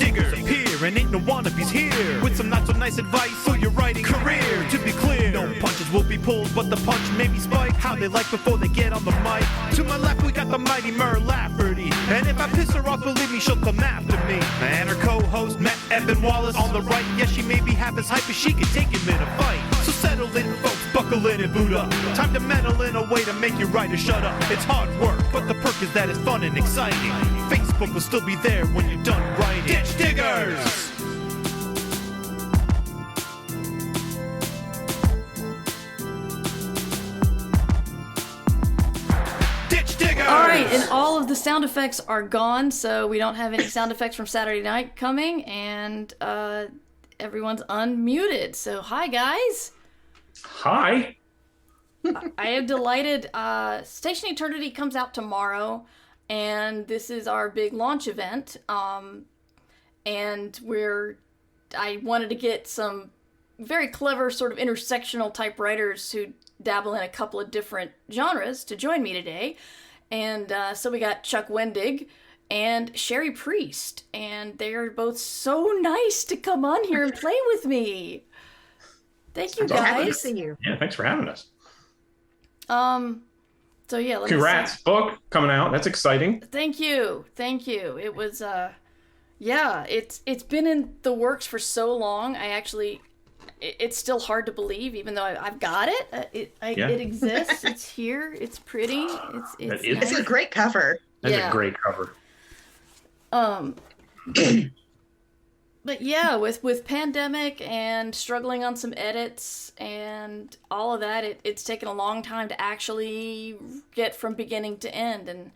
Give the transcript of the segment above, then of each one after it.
diggers appear, and ain't no wannabes here with some not so nice advice for your writing career. To be clear, no punches will be pulled, but the punch may be spiked how they like before they get on the mic. To my left, we got the mighty Mer Lafferty, and if I piss her off, believe me, she'll come after me. And her co-host, Matt Evan Wallace, on the right. Yes, she may be half as hype as she can take him in a fight. So settle in, folks, buckle in and boot up. Time to meddle in a way to make your writer shut up. It's hard work, but the perk is that it's fun and exciting. Facebook will still be there when you're done writing. Ditch diggers! All right, and all of the sound effects are gone, so we don't have any sound effects from Saturday night coming, and everyone's unmuted. So, hi, guys. Hi. I am delighted. Station Eternity comes out tomorrow, and this is our big launch event. And I wanted to get some very clever sort of intersectional type writers who dabble in a couple of different genres to join me today. And so we got Chuck Wendig and Cherie Priest, and they're both so nice to come on here and play with me. Thank you, guys. Happy to see you. Yeah, thanks for having us. So yeah, Congrats, book coming out. That's exciting. Thank you. It was yeah, it's been in the works for so long. It's still hard to believe, even though I've got it. It exists. It's here. It's pretty. It's a great cover. That's a great cover. But yeah, with pandemic and struggling on some edits and all of that, it's taken a long time to actually get from beginning to end. And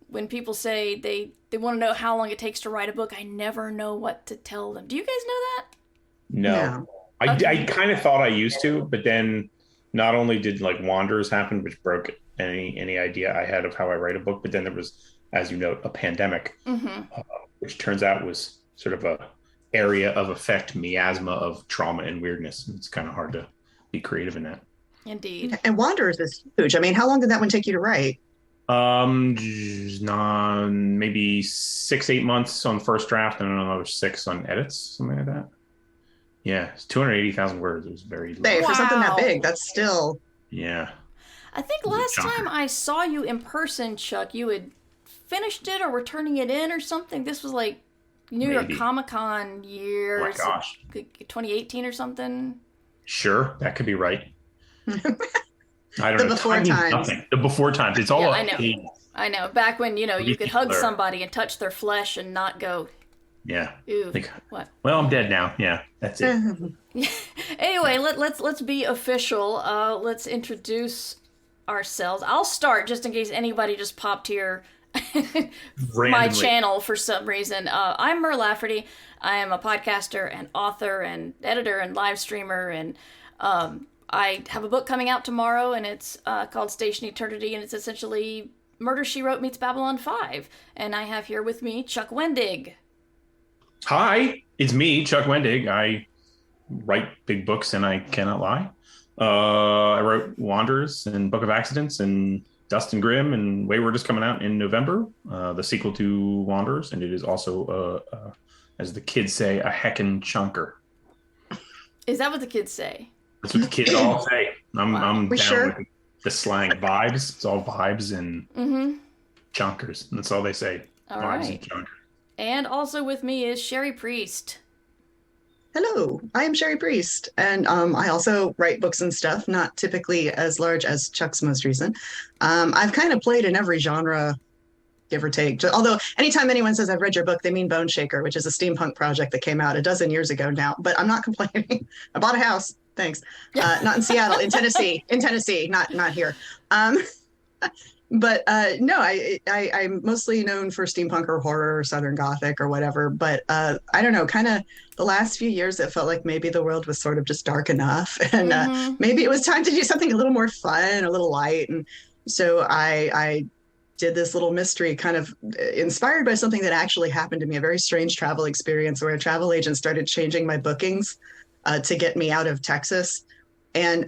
when people say they want to know how long it takes to write a book, I never know what to tell them. Do you guys know that? No. I kind of thought I used to, but then not only did like Wanderers happen, which broke any idea I had of how I write a book, but then there was, as you know, a pandemic, which turns out was sort of a area of effect, miasma of trauma and weirdness. It's kind of hard to be creative in that. Indeed. And Wanderers is huge. I mean, how long did that one take you to write? Maybe 6-8 months on the first draft and another 6 on edits, something like that. Yeah, it's 280,000 words. It was very long. Hey, for something that big, that's still... Yeah. I think last time I saw you in person, Chuck, you had finished it or were turning it in or something. This was like New York Comic-Con years. Oh my gosh. 2018 or something. Sure, that could be right. I don't know. The before times. It's all I know. Back when, you could hug somebody and touch their flesh and not go... Yeah. Ew. What? Well, I'm dead now. Yeah, that's it. Anyway, let's be official. Let's introduce ourselves. I'll start just in case anybody just popped here my channel for some reason. I'm Mer Lafferty. I am a podcaster and author and editor and live streamer, and I have a book coming out tomorrow, and it's called Station Eternity, and it's essentially Murder, She Wrote meets Babylon 5. And I have here with me Chuck Wendig. Hi, it's me, Chuck Wendig. I write big books and I cannot lie. I wrote Wanderers and Book of Accidents and Dust and Grim, and Wayward is coming out in November, the sequel to Wanderers, and it is also, as the kids say, a heckin' chunker. Is that what the kids say? That's what the kids all say. I'm down sure? with the slang vibes. It's all vibes and chunkers. That's all they say. All vibes right. and chunkers. And also with me is Cherie Priest. Hello, I am Cherie Priest, and I also write books and stuff, not typically as large as Chuck's most recent. I've kind of played in every genre, give or take. Although anytime anyone says I've read your book, they mean Bone Shaker, which is a steampunk project that came out a dozen years ago now, but I'm not complaining. I bought a house, thanks. Not in Seattle, in Tennessee, not here. But no, I'm mostly known for steampunk or horror or Southern Gothic or whatever. But I don't know, kind of the last few years, it felt like maybe the world was sort of just dark enough. And maybe it was time to do something a little more fun, a little light. And so I did this little mystery kind of inspired by something that actually happened to me, a very strange travel experience where a travel agent started changing my bookings to get me out of Texas. And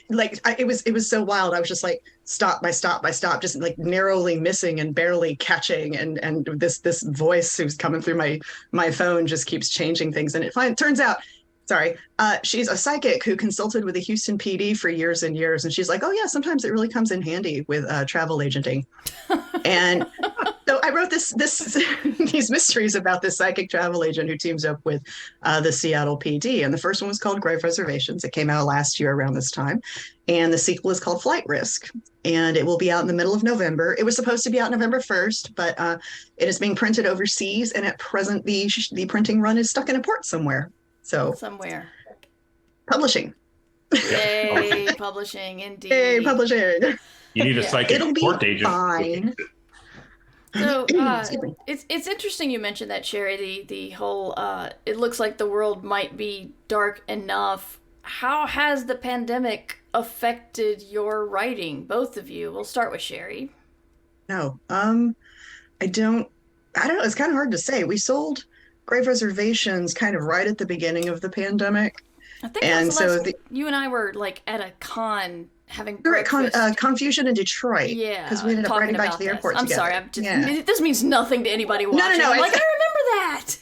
it was so wild. I was just like stop by stop by stop, just like narrowly missing and barely catching. And this voice who's coming through my phone just keeps changing things. And it turns out, sorry, she's a psychic who consulted with the Houston PD for years and years. And she's like, oh yeah, sometimes it really comes in handy with travel agenting. And so I wrote these mysteries about this psychic travel agent who teams up with the Seattle PD. And the first one was called Grave Reservations. It came out last year around this time. And the sequel is called Flight Risk. And it will be out in the middle of November. It was supposed to be out November 1st, but it is being printed overseas. And at present, the printing run is stuck in a port somewhere. So somewhere. Publishing. Yay, publishing, indeed. Yay, publishing. You need a psychic port agent. Fine. So it's interesting you mentioned that, Cherie. The whole it looks like the world might be dark enough. How has the pandemic affected your writing, both of you? We'll start with Cherie. No, I don't know. It's kind of hard to say. We sold Grave Reservations kind of right at the beginning of the pandemic. I think you and I were like at a con having breakfast. At Confusion in Detroit. Yeah, because we ended up riding back to the airport I'm together. sorry. This means nothing to anybody watching. No. I'm like, I remember that.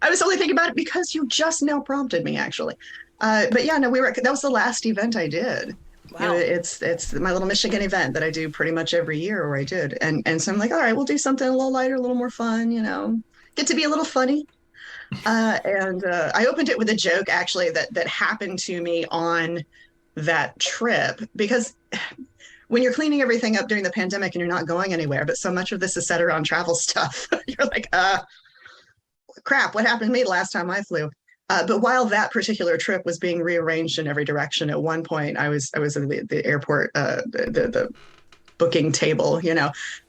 I was only thinking about it because you just now prompted me, actually. But yeah, no, that was the last event I did. Wow. It's my little Michigan event that I do pretty much every year, or I did. And so I'm like, all right, we'll do something a little lighter, a little more fun, get to be a little funny. And I opened it with a joke, actually, that happened to me on that trip, because when you're cleaning everything up during the pandemic and you're not going anywhere, but so much of this is set around travel stuff, you're like, crap, what happened to me the last time I flew? But while that particular trip was being rearranged in every direction, at one point I was at the airport, the booking table,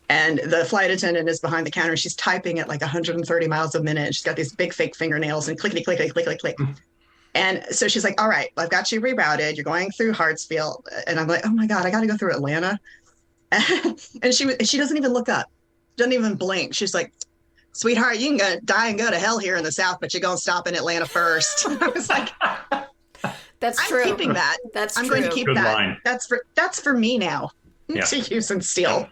and the flight attendant is behind the counter. She's typing at like 130 miles a minute. She's got these big fake fingernails and clickety, clickety, clickety, click. And so she's like, all right, I've got you rerouted. You're going through Hartsfield. And I'm like, oh my God, I got to go through Atlanta. And she doesn't even look up, doesn't even blink. She's like, sweetheart, you can die and go to hell here in the South, but you're going to stop in Atlanta first. I was like, that's true. I'm keeping that. I'm going to keep Good that. Line. That's for me now to use and steal.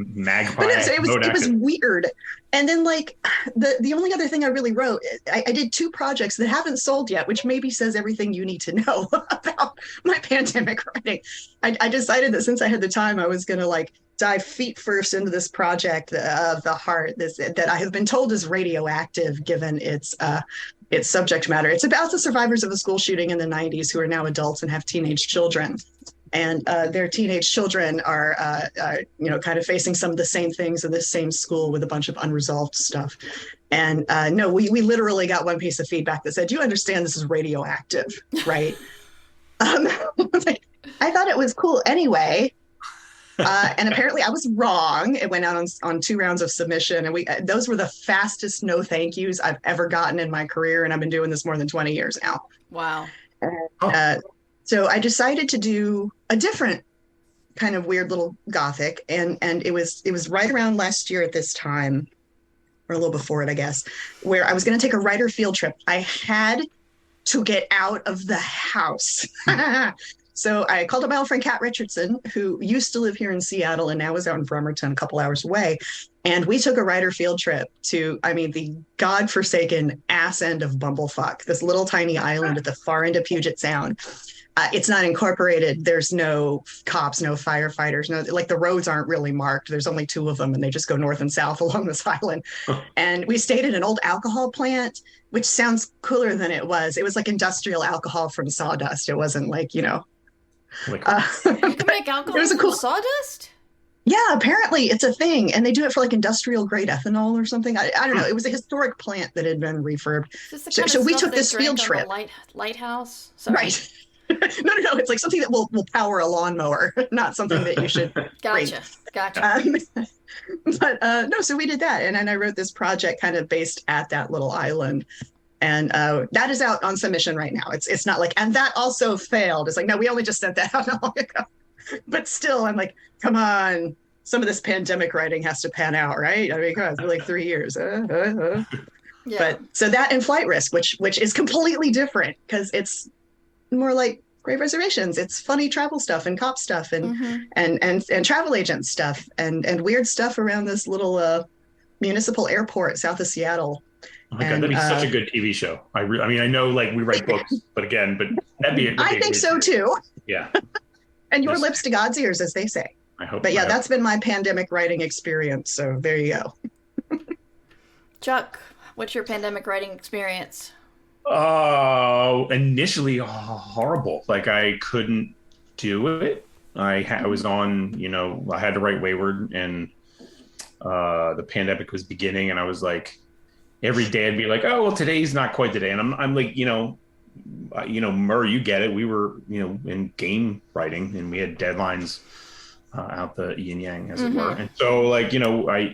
Magpie. But it was weird. And then like the only other thing I really wrote, I did 2 projects that haven't sold yet, which maybe says everything you need to know about my pandemic writing. I decided that since I had the time, I was going to like dive feet first into this project of the heart, that I have been told is radioactive given its subject matter. It's about the survivors of a school shooting in the 90s who are now adults and have teenage children. And their teenage children are, kind of facing some of the same things in this same school with a bunch of unresolved stuff. And no, we literally got one piece of feedback that said, "You understand this is radioactive, right?" I thought it was cool anyway. And apparently I was wrong. It went out on 2 rounds of submission, and those were the fastest no thank yous I've ever gotten in my career, and I've been doing this more than 20 years now. Wow. So I decided to do a different kind of weird little gothic, and it was right around last year at this time, or a little before it, I guess, where I was going to take a writer field trip. I had to get out of the house. So I called up my old friend Kat Richardson, who used to live here in Seattle and now is out in Bremerton, a couple hours away. And we took a writer field trip to, the godforsaken ass end of Bumblefuck, this little tiny island at the far end of Puget Sound. It's not incorporated. There's no cops, no firefighters, the roads aren't really marked. There's only 2 of them, and they just go north and south along this island. And we stayed at an old alcohol plant, which sounds cooler than it was. It was like industrial alcohol from sawdust. It wasn't like, you can make alcohol from sawdust? Yeah, apparently it's a thing. And they do it for like industrial grade ethanol or something. I don't know. It was a historic plant that had been refurbed. So we took this field trip. Lighthouse? Sorry. Right. No. It's like something that will power a lawnmower, not something that you should. Gotcha. No, so we did that. And then I wrote this project kind of based at that little island. And that is out on submission right now. It's not like, and that also failed. It's like, no, we only just sent that out not long ago. But still, I'm like, come on. Some of this pandemic writing has to pan out, right? Come on, it's been like 3 years. Yeah. But so that and Flight Risk, which is completely different because it's more like Great Reservations. It's funny travel stuff and cop stuff and travel agent stuff and weird stuff around this little municipal airport south of Seattle. Oh my God, that'd be such a good TV show. I mean, I know like we write books, but that'd be. I think so too. Yeah. And your lips to God's ears, as they say. I hope. But yeah, that's been my pandemic writing experience. So there you go. Chuck, what's your pandemic writing experience? Initially horrible. Like I couldn't do it. I was on, I had to write Wayward, and the pandemic was beginning, and I was like, every day I'd be like, oh, well, today's not quite the day. And I'm like, Murr, you get it. We were, in game writing, and we had deadlines out the yin yang, as it were. And so like,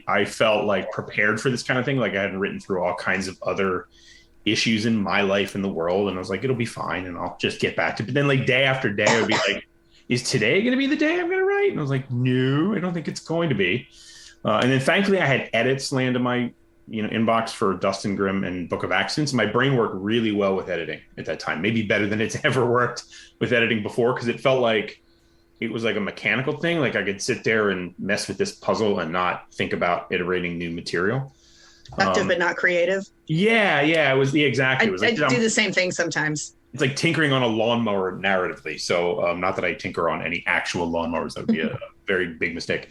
I felt like prepared for this kind of thing. Like I hadn't written through all kinds of other issues in my life in the world. And I was like, it'll be fine. And I'll just get back to it. But then like day after day, I would be like, is today going to be the day I'm going to write? And I was like, no, I don't think it's going to be. And then thankfully I had edits land in my, inbox for Dustin Grimm and Book of Accidents. My brain worked really well with editing at that time, maybe better than it's ever worked with editing before. Cause it felt like it was like a mechanical thing. Like I could sit there and mess with this puzzle and not think about iterating new material. Active but not creative. Yeah. It was exactly. It was like, I do the same thing sometimes. It's like tinkering on a lawnmower narratively. So not that I tinker on any actual lawnmowers. That would be a very big mistake.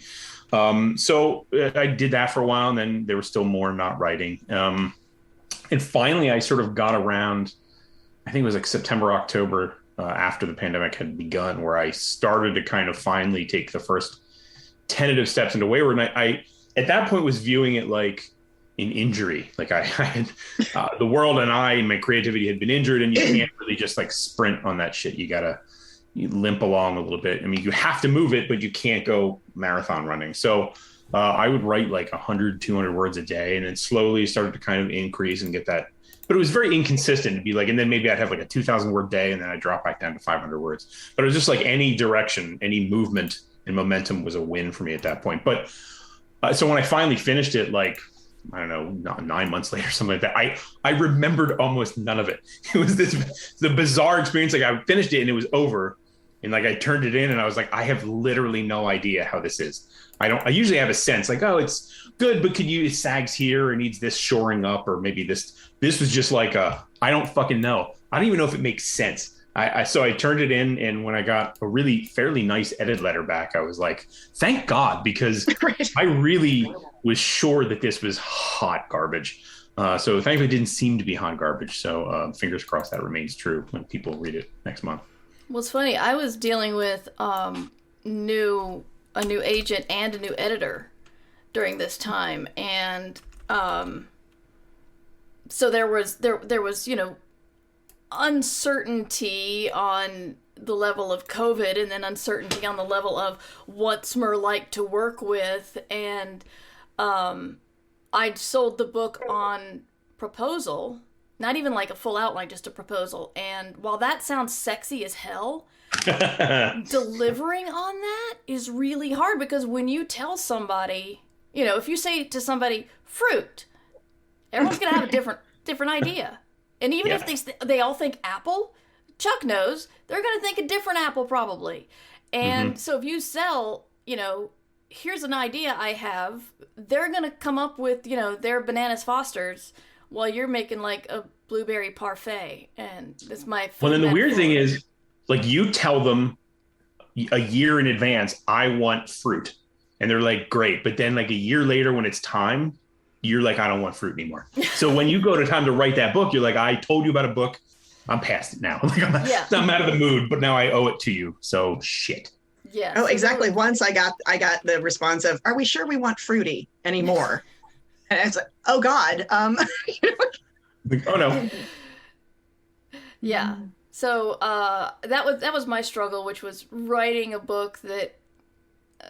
So I did that for a while, and then there was still more not writing. And finally, I sort of got around, I think it was like September, October, after the pandemic had begun, where I started to kind of finally take the first tentative steps into Wayward. And I at that point was viewing it like an injury. Like I had the world and my creativity had been injured, and you can't really just like sprint on that shit. You limp along a little bit. I mean, you have to move it, but you can't go marathon running. So I would write like 100, 200 words a day, and then slowly started to kind of increase and get that. But it was very inconsistent to be like, and then maybe I'd have like a 2,000 word day, and then I'd drop back down to 500 words. But it was just like any direction, any movement and momentum was a win for me at that point. But so when I finally finished it, like, I don't know, 9 months later, something like that, I remembered almost none of it. It was the bizarre experience. Like I finished it and it was over. And like I turned it in and I was like, I have literally no idea how this is. I usually have a sense like, oh, it's good, but it sags here or needs this shoring up, or maybe this was just like I don't fucking know. I don't even know if it makes sense. So I turned it in, and when I got a really fairly nice edit letter back, I was like, thank God, because I really was sure that this was hot garbage. So thankfully it didn't seem to be hot garbage. So fingers crossed that remains true when people read it next month. Well, it's funny. I was dealing with a new agent and a new editor during this time, and so there was uncertainty on the level of COVID, and then uncertainty on the level of what's Smur like to work with, and I'd sold the book on proposal. Not even like a full outline, just a proposal. And while that sounds sexy as hell, delivering on that is really hard, because when you tell somebody, if you say to somebody, fruit, everyone's going to have a different idea. And even if they all think apple, Chuck knows they're going to think a different apple probably. And so if you sell, here's an idea I have, they're going to come up with, their Bananas Fosters, while you're making like a blueberry parfait, and this my. Well, then the weird thing is, like, you tell them a year in advance, I want fruit, and they're like, great. But then like a year later, when it's time, you're like, I don't want fruit anymore. So when you go to time to write that book, you're like, I told you about a book, I'm past it now. Like, I'm out of the mood, but now I owe it to you. So shit. Yeah. Oh, exactly. Once I got the response of, are we sure we want fruity anymore? And it's like, oh God. Oh no. Yeah. So that was my struggle, which was writing a book that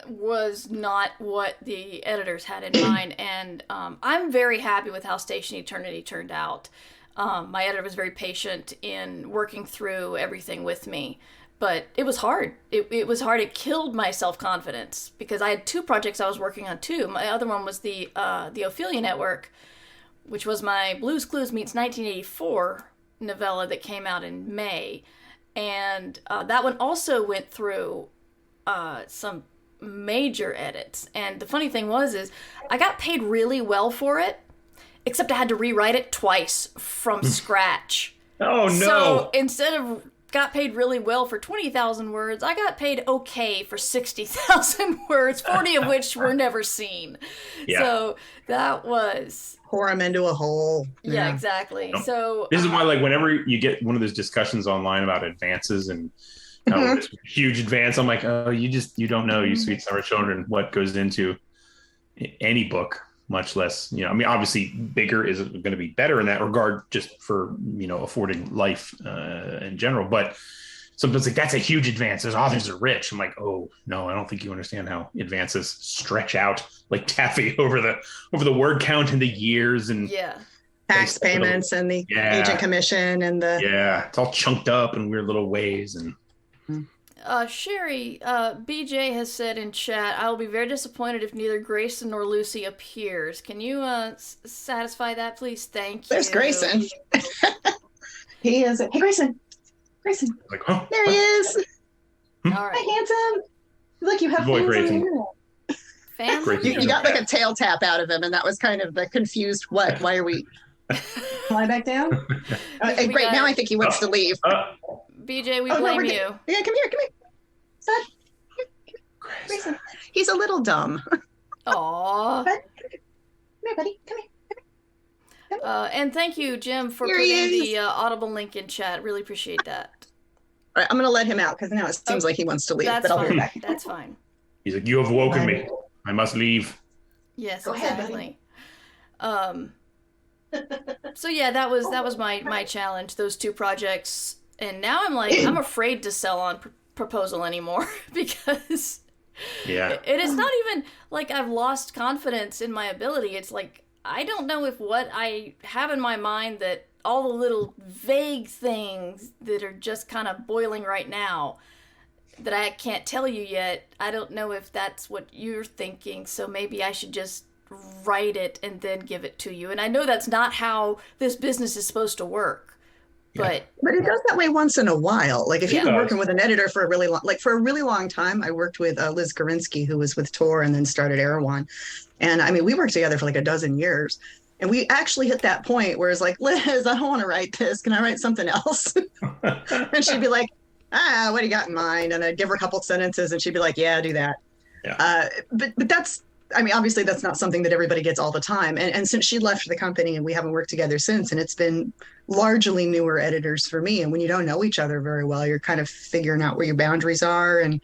was not what the editors had in mind. And I'm very happy with how Station Eternity turned out. My editor was very patient in working through everything with me. But it was hard. It was hard. It killed my self-confidence, because I had two projects I was working on too. My other one was the Ophelia Network, which was my Blue's Clues meets 1984 novella that came out in May. And that one also went through some major edits. And the funny thing is I got paid really well for it, except I had to rewrite it twice from scratch. Oh, no. So instead of got paid really well for 20,000 words, I got paid okay for 60,000 words, 40 of which were never seen. Yeah. So that was... Pour them into a hole. Yeah, exactly. No. So this is why, like, whenever you get one of those discussions online about advances and this huge advance, I'm like, oh, you don't know, you sweet summer children, what goes into any book, much less, you know, I mean, obviously bigger is going to be better in that regard, just for, you know, affording life in general. But sometimes like, that's a huge advance. Those authors are rich. I'm like, oh no, I don't think you understand how advances stretch out like taffy over the word count and the years and tax payments and the agent commission and the it's all chunked up in weird little ways. And Cherie, BJ has said in chat, I will be very disappointed if neither Grayson nor Lucy appears. Can you satisfy that, please? Thank you. There's Grayson. He is. Hey, Grayson. Like, huh? There he is. All right. Hi, handsome. Look, you have fans Grayson. You got like a tail tap out of him, and that was kind of the confused what? Why are we... Fly back down? Great, now I think he wants to leave. BJ, we blame you. Yeah, come here. Son. Grayson. He's a little dumb. Aww. Come here, buddy. Come here. And thank you, Jim, for putting the Audible link in chat. Really appreciate that. All right, I'm going to let him out because now it seems like he wants to leave. That's but I'll fine. be back. That's fine. He's like, you have woken me. I must leave. Yes, Go exactly. So yeah, that was my challenge. Those two projects, and now I'm afraid to sell on proposal anymore because it is not even like I've lost confidence in my ability. It's like I don't know if what I have in my mind, that all the little vague things that are just kind of boiling right now that I can't tell you yet, I don't know if that's what you're thinking, so maybe I should just write it and then give it to you. And I know that's not how this business is supposed to work, but it does that way once in a while. Like if you've been working with an editor for a really long time, I worked with Liz Gorinsky, who was with Tor and then started Erewhon. And I mean, we worked together for like a dozen years. And we actually hit that point where it's like, Liz, I don't want to write this. Can I write something else? And she'd be like, what do you got in mind? And I'd give her a couple sentences and she'd be like, yeah, do that. Yeah. But that's, I mean, obviously that's not something that everybody gets all the time. And since she left the company and we haven't worked together since, and it's been largely newer editors for me. And when you don't know each other very well, you're kind of figuring out where your boundaries are and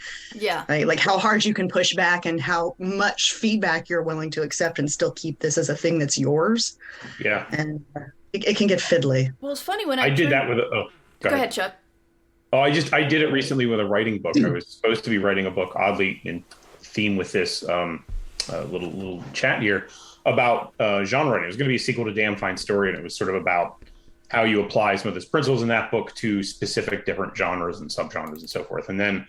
like how hard you can push back and how much feedback you're willing to accept and still keep this as a thing that's yours. Yeah. And it can get fiddly. Well, it's funny when I did that with go ahead, Chuck. Oh, I did it recently with a writing book. I was supposed to be writing a book, oddly in theme with this little chat here about genre writing. It was going to be a sequel to Damn Fine Story, and it was sort of about how you apply some of those principles in that book to specific different genres and subgenres and so forth. And then,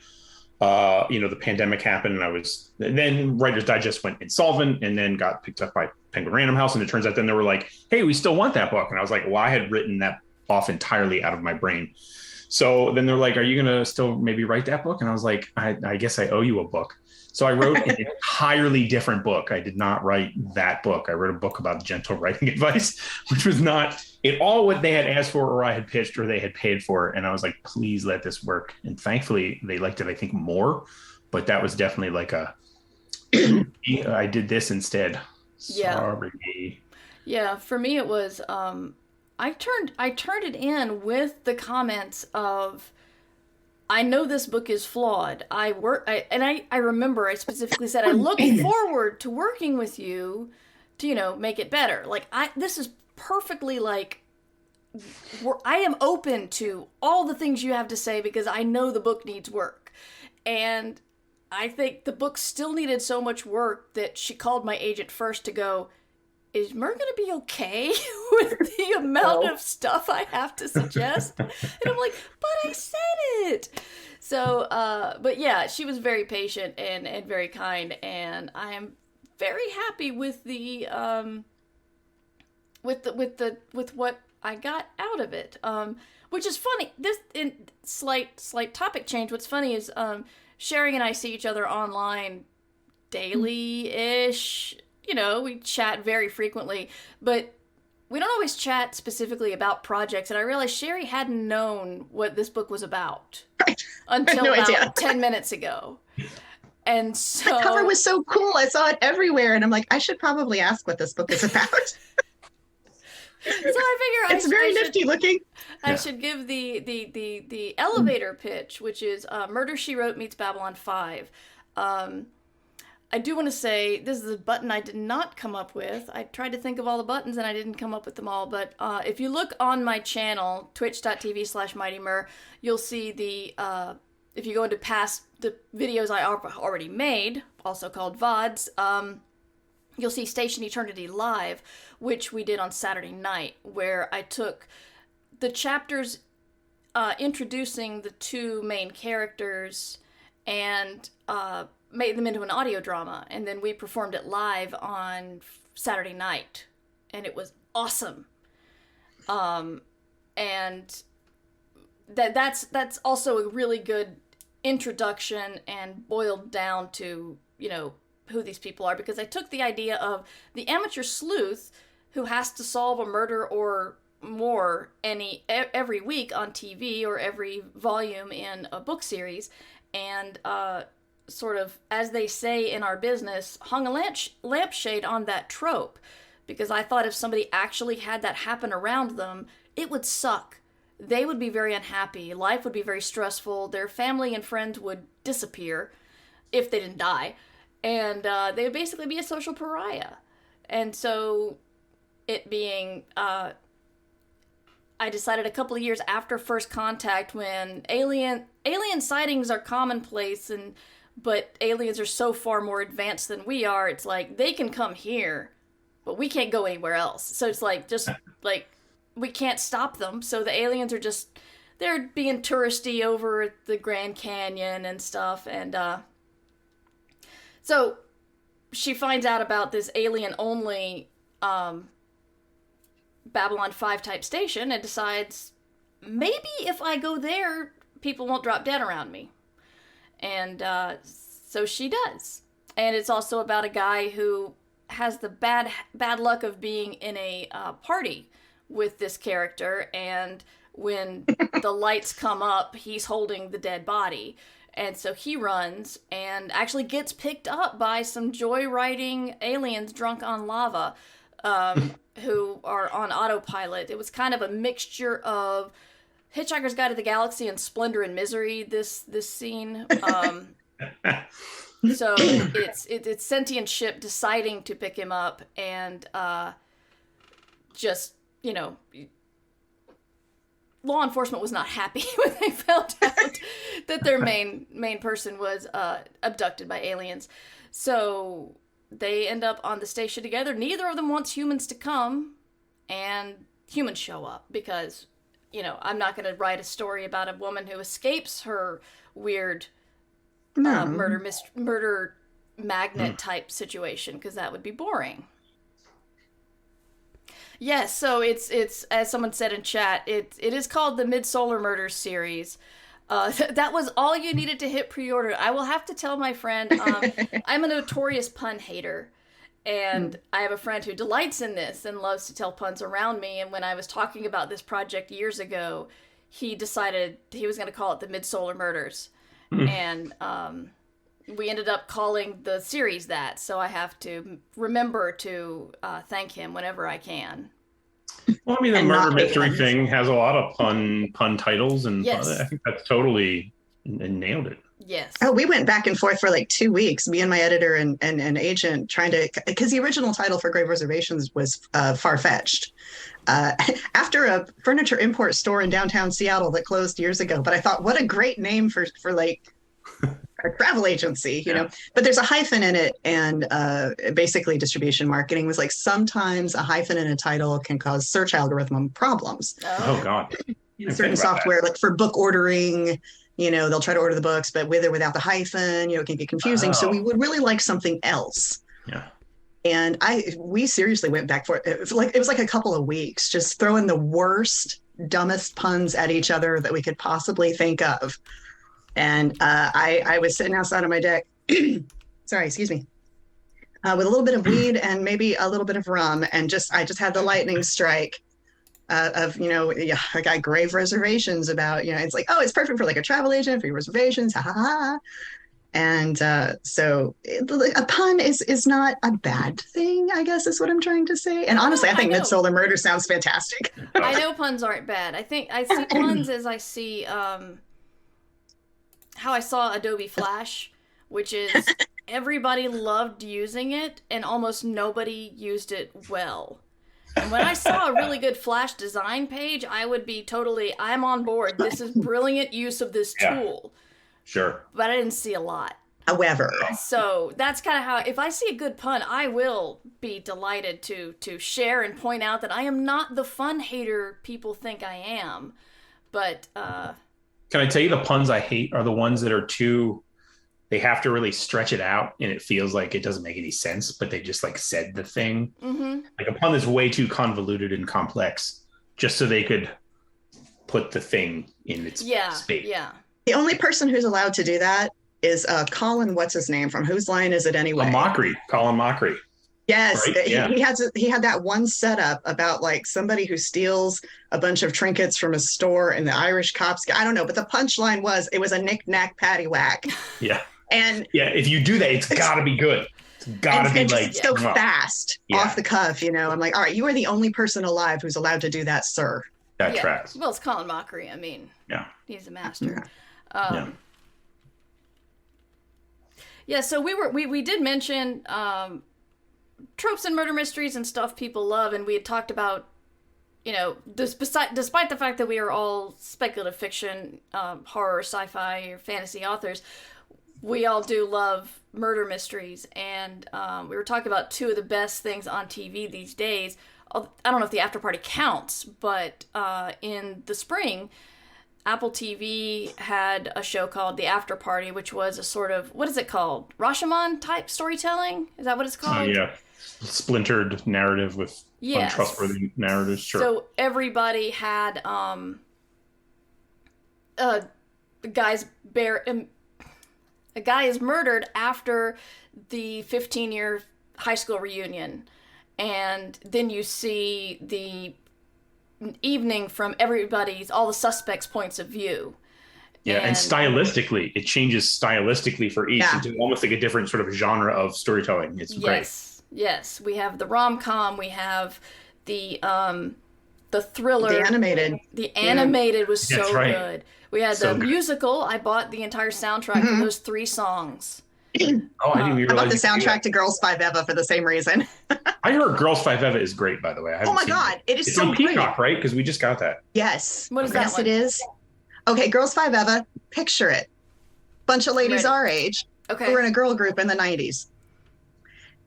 the pandemic happened, and then Writer's Digest went insolvent, and then got picked up by Penguin Random House. And it turns out then they were like, "Hey, we still want that book." And I was like, "Well, I had written that off entirely out of my brain." So then they're like, "Are you going to still maybe write that book?" And I was like, I guess I owe you a book. So I wrote an entirely different book. I did not write that book. I wrote a book about gentle writing advice, which was not at all what they had asked for or I had pitched or they had paid for. And I was like, please let this work. And thankfully they liked it, I think, more. But that was definitely like I did this instead. Sorry. Yeah, for me it was I turned it in with the comments of, I know this book is flawed. I remember I specifically said I look forward to working with you to make it better. Like this is perfectly like I am open to all the things you have to say because I know the book needs work. And I think the book still needed so much work that she called my agent first to go, is Mer going to be okay with the amount of stuff I have to suggest? And I'm like, but I said it. So, but yeah, she was very patient and very kind. And I am very happy with the, with what I got out of it. Which is funny. This in slight topic change. What's funny is Cherie and I see each other online daily-ish. You know, we chat very frequently, but we don't always chat specifically about projects. And I realized Cherie hadn't known what this book was about until no about idea. 10 minutes ago. And so The cover was so cool. I saw it everywhere, and I'm like, I should probably ask what this book is about. So I figure it's very nifty looking. I should give the elevator pitch, which is Murder, She Wrote meets Babylon 5. I do want to say this is a button I did not come up with. I tried to think of all the buttons and I didn't come up with them all. But if you look on my channel, twitch.tv/MightyMur, you'll see if you go into past the videos I already made, also called VODs, you'll see Station Eternity Live, which we did on Saturday night, where I took the chapters introducing the two main characters and made them into an audio drama, and then we performed it live on Saturday night, and it was awesome. And that's also a really good introduction and boiled down to, you know, who these people are, because I took the idea of the amateur sleuth who has to solve a murder or more every week on TV or every volume in a book series, and sort of, as they say in our business, hung a lampshade on that trope, because I thought if somebody actually had that happen around them, it would suck. They would be very unhappy. Life would be very stressful. Their family and friends would disappear if they didn't die. And they would basically be a social pariah. And so it being, I decided a couple of years after First Contact, when alien sightings are commonplace, but aliens are so far more advanced than we are, it's like, they can come here, but we can't go anywhere else. So it's like, just like, we can't stop them. So the aliens are they're being touristy over at the Grand Canyon and stuff. And so she finds out about this alien-only Babylon 5 type station and decides, maybe if I go there, people won't drop dead around me. And so she does. And it's also about a guy who has the bad luck of being in a party with this character, and when the lights come up, he's holding the dead body. And so he runs and actually gets picked up by some joyriding aliens drunk on lava, who are on autopilot. It was kind of a mixture of Hitchhiker's Guide to the Galaxy and Splendor and Misery, this scene. So it's sentient ship deciding to pick him up, and just, you know, law enforcement was not happy when they found out that their main person was abducted by aliens. So they end up on the station together. Neither of them wants humans to come, and humans show up because, you know, I'm not going to write a story about a woman who escapes her weird murder magnet type situation, because that would be boring. Yes, so it's as someone said in chat, it is called the Mid-Solar Murders series. That was all you needed to hit pre-order. I will have to tell my friend, I'm a notorious pun hater, and I have a friend who delights in this and loves to tell puns around me, and when I was talking about this project years ago, he decided he was going to call it the Mid-Solar Murders. And we ended up calling the series that, so I have to remember to thank him whenever I can. Well, I mean, the murder mystery thing has a lot of pun titles, and yes. I think that's totally nailed it. Yes. Oh, we went back and forth for like 2 weeks, me and my editor and agent, trying to, because the original title for Grave Reservations was Far-Fetched. After a furniture import store in downtown Seattle that closed years ago. But I thought, what a great name for like a travel agency, you know. But there's a hyphen in it, and basically distribution marketing was like, sometimes a hyphen in a title can cause search algorithm problems. Oh God. Certain software, like for book ordering, you know, they'll try to order the books, but with or without the hyphen, you know, it can get confusing. So we would really like something else. Yeah. And we seriously went back for it. It was like a couple of weeks, just throwing the worst, dumbest puns at each other that we could possibly think of. And I was sitting outside on my deck, sorry, excuse me, with a little bit of weed and maybe a little bit of rum, and I just had the lightning strike of, I got grave reservations about, it's like, oh, it's perfect for like a travel agent for your reservations, ha ha ha. And so a pun is not a bad thing, I guess is what I'm trying to say. And honestly, I think Midsolar Murder sounds fantastic. I know puns aren't bad. I think I see puns as I see how I saw Adobe Flash, which is everybody loved using it and almost nobody used it well. And when I saw a really good Flash design page, I would be I'm on board. This is brilliant use of this tool. Sure. But I didn't see a lot. However. So that's kind of how, if I see a good pun, I will be delighted to share and point out that I am not the fun hater people think I am. But, can I tell you the puns I hate are the ones that are they have to really stretch it out and it feels like it doesn't make any sense, but they just like said the thing. Mm-hmm. Like a pun that's way too convoluted and complex just so they could put the thing in its space. Yeah. The only person who's allowed to do that is Colin, what's his name? From Whose Line Is It Anyway? Colin Mockery. Yes, right? He had that one setup about like somebody who steals a bunch of trinkets from a store and the Irish cops. I don't know, but the punchline was it was a knick-knack paddywhack. Yeah. And if you do that, it's got to be good. It's got to be like so fast off the cuff. I'm like, all right, you are the only person alive who's allowed to do that, sir. That tracks. Well, it's Colin Mockery. I mean, he's a master. So we did mention tropes and murder mysteries and stuff people love, and we had talked about, despite the fact that we are all speculative fiction, horror, sci-fi, or fantasy authors, we all do love murder mysteries, and we were talking about two of the best things on TV these days. I don't know if the After Party counts, but in the spring, Apple TV had a show called The After Party, which was a sort of, what is it called? Rashomon type storytelling? Is that what it's called? Yeah. Splintered narrative with untrustworthy narratives. Sure. So everybody had a guy is murdered after the 15-year high school reunion. And then you see the evening from all the suspects' points of view. Yeah, and stylistically, it changes stylistically for each. It's almost like a different sort of genre of storytelling. It's great. Yes. We have the rom-com, we have the thriller. The animated. The animated was so good. We had the musical. I bought the entire soundtrack for those 3 songs. I didn't realize. I bought the soundtrack to Girls 5 Eva for the same reason. I heard Girls 5 Eva is great, by the way. Oh my God, it is it's so on Peacock, right? Because we just got that. Yes. What is that? Yes, it is. Okay, Girls 5 Eva. Picture it: bunch of ladies our age who were in a girl group in the 90s,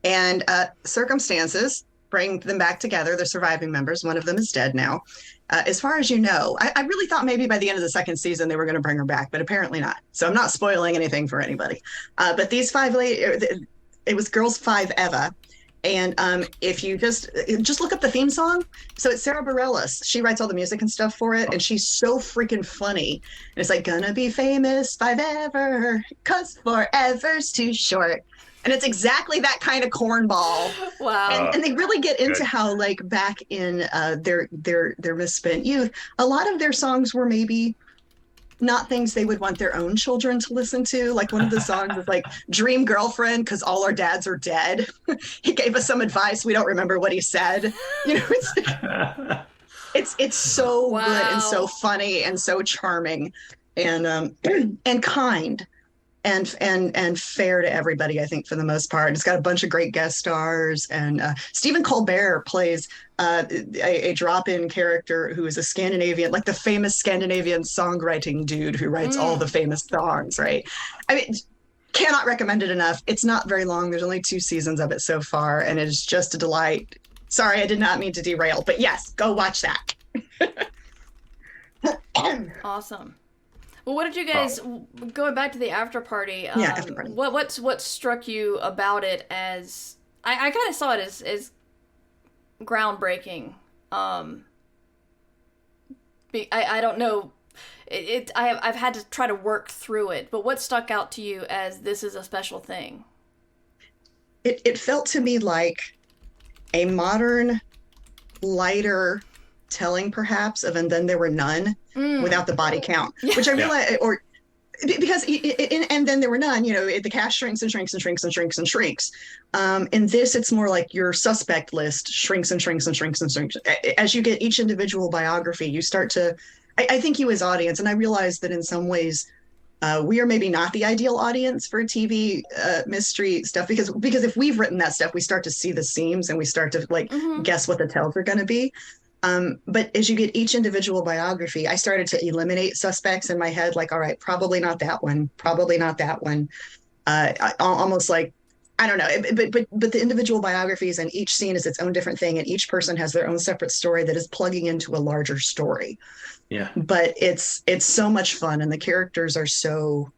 and circumstances bring them back together. They're surviving members. One of them is dead now. As far as you know, I really thought maybe by the end of the second season they were going to bring her back, but apparently not. So I'm not spoiling anything for anybody. But these 5 ladies, it was Girls 5 Eva. And if you just look up the theme song, so it's Sarah Bareilles. She writes all the music and stuff for it, and she's so freaking funny. And it's like, gonna be famous 5 ever, 'cause forever's too short. And it's exactly that kind of cornball. Wow. And they really get into how, like, back in their misspent youth, a lot of their songs were maybe not things they would want their own children to listen to. Like one of the songs is like Dream Girlfriend, because all our dads are dead. He gave us some advice. We don't remember what he said. It's so good and so funny and so charming and kind. And fair to everybody, I think, for the most part. It's got a bunch of great guest stars, and Stephen Colbert plays a drop-in character who is a Scandinavian, like the famous Scandinavian songwriting dude who writes all the famous songs, right? I mean, cannot recommend it enough. It's not very long. There's only 2 seasons of it so far, and it is just a delight. Sorry, I did not mean to derail, but yes, go watch that. Awesome. Well, what did you guys, going back to the After Party, After Party. what struck you about it as I kind of saw it as groundbreaking. I don't know. I've had to try to work through it, but what stuck out to you as this is a special thing? It felt to me like a modern, lighter telling, perhaps, of And Then There Were None without the body count, which I realize, or because And Then There Were None, the cast shrinks and shrinks and shrinks and shrinks and shrinks. In this, it's more like your suspect list shrinks and shrinks and shrinks and shrinks. As you get each individual biography, you start to, I think you as audience, and I realize that in some ways, we are maybe not the ideal audience for TV mystery stuff because if we've written that stuff, we start to see the seams and we start to guess what the tells are going to be. But as you get each individual biography, I started to eliminate suspects in my head, like, all right, probably not that one, probably not that one. Almost like, I don't know, but the individual biographies and each scene is its own different thing, and each person has their own separate story that is plugging into a larger story. Yeah. But it's so much fun, and the characters are so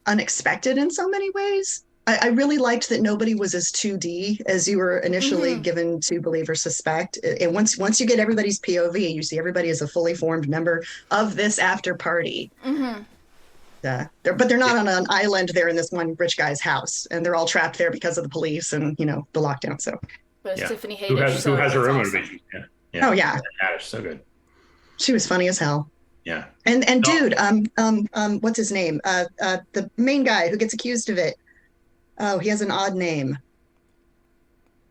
unexpected in so many ways. I really liked that nobody was as 2D as you were initially given to believe or suspect. And once you get everybody's POV, you see everybody as a fully formed member of this after party. But they're not on an island. They're in this one rich guy's house, and they're all trapped there because of the police and the lockdown. So, but Tiffany who has her own motivation? Yeah. Oh yeah, so good. She was funny as hell. Yeah. And dude, what's his name? The main guy who gets accused of it. Oh, he has an odd name.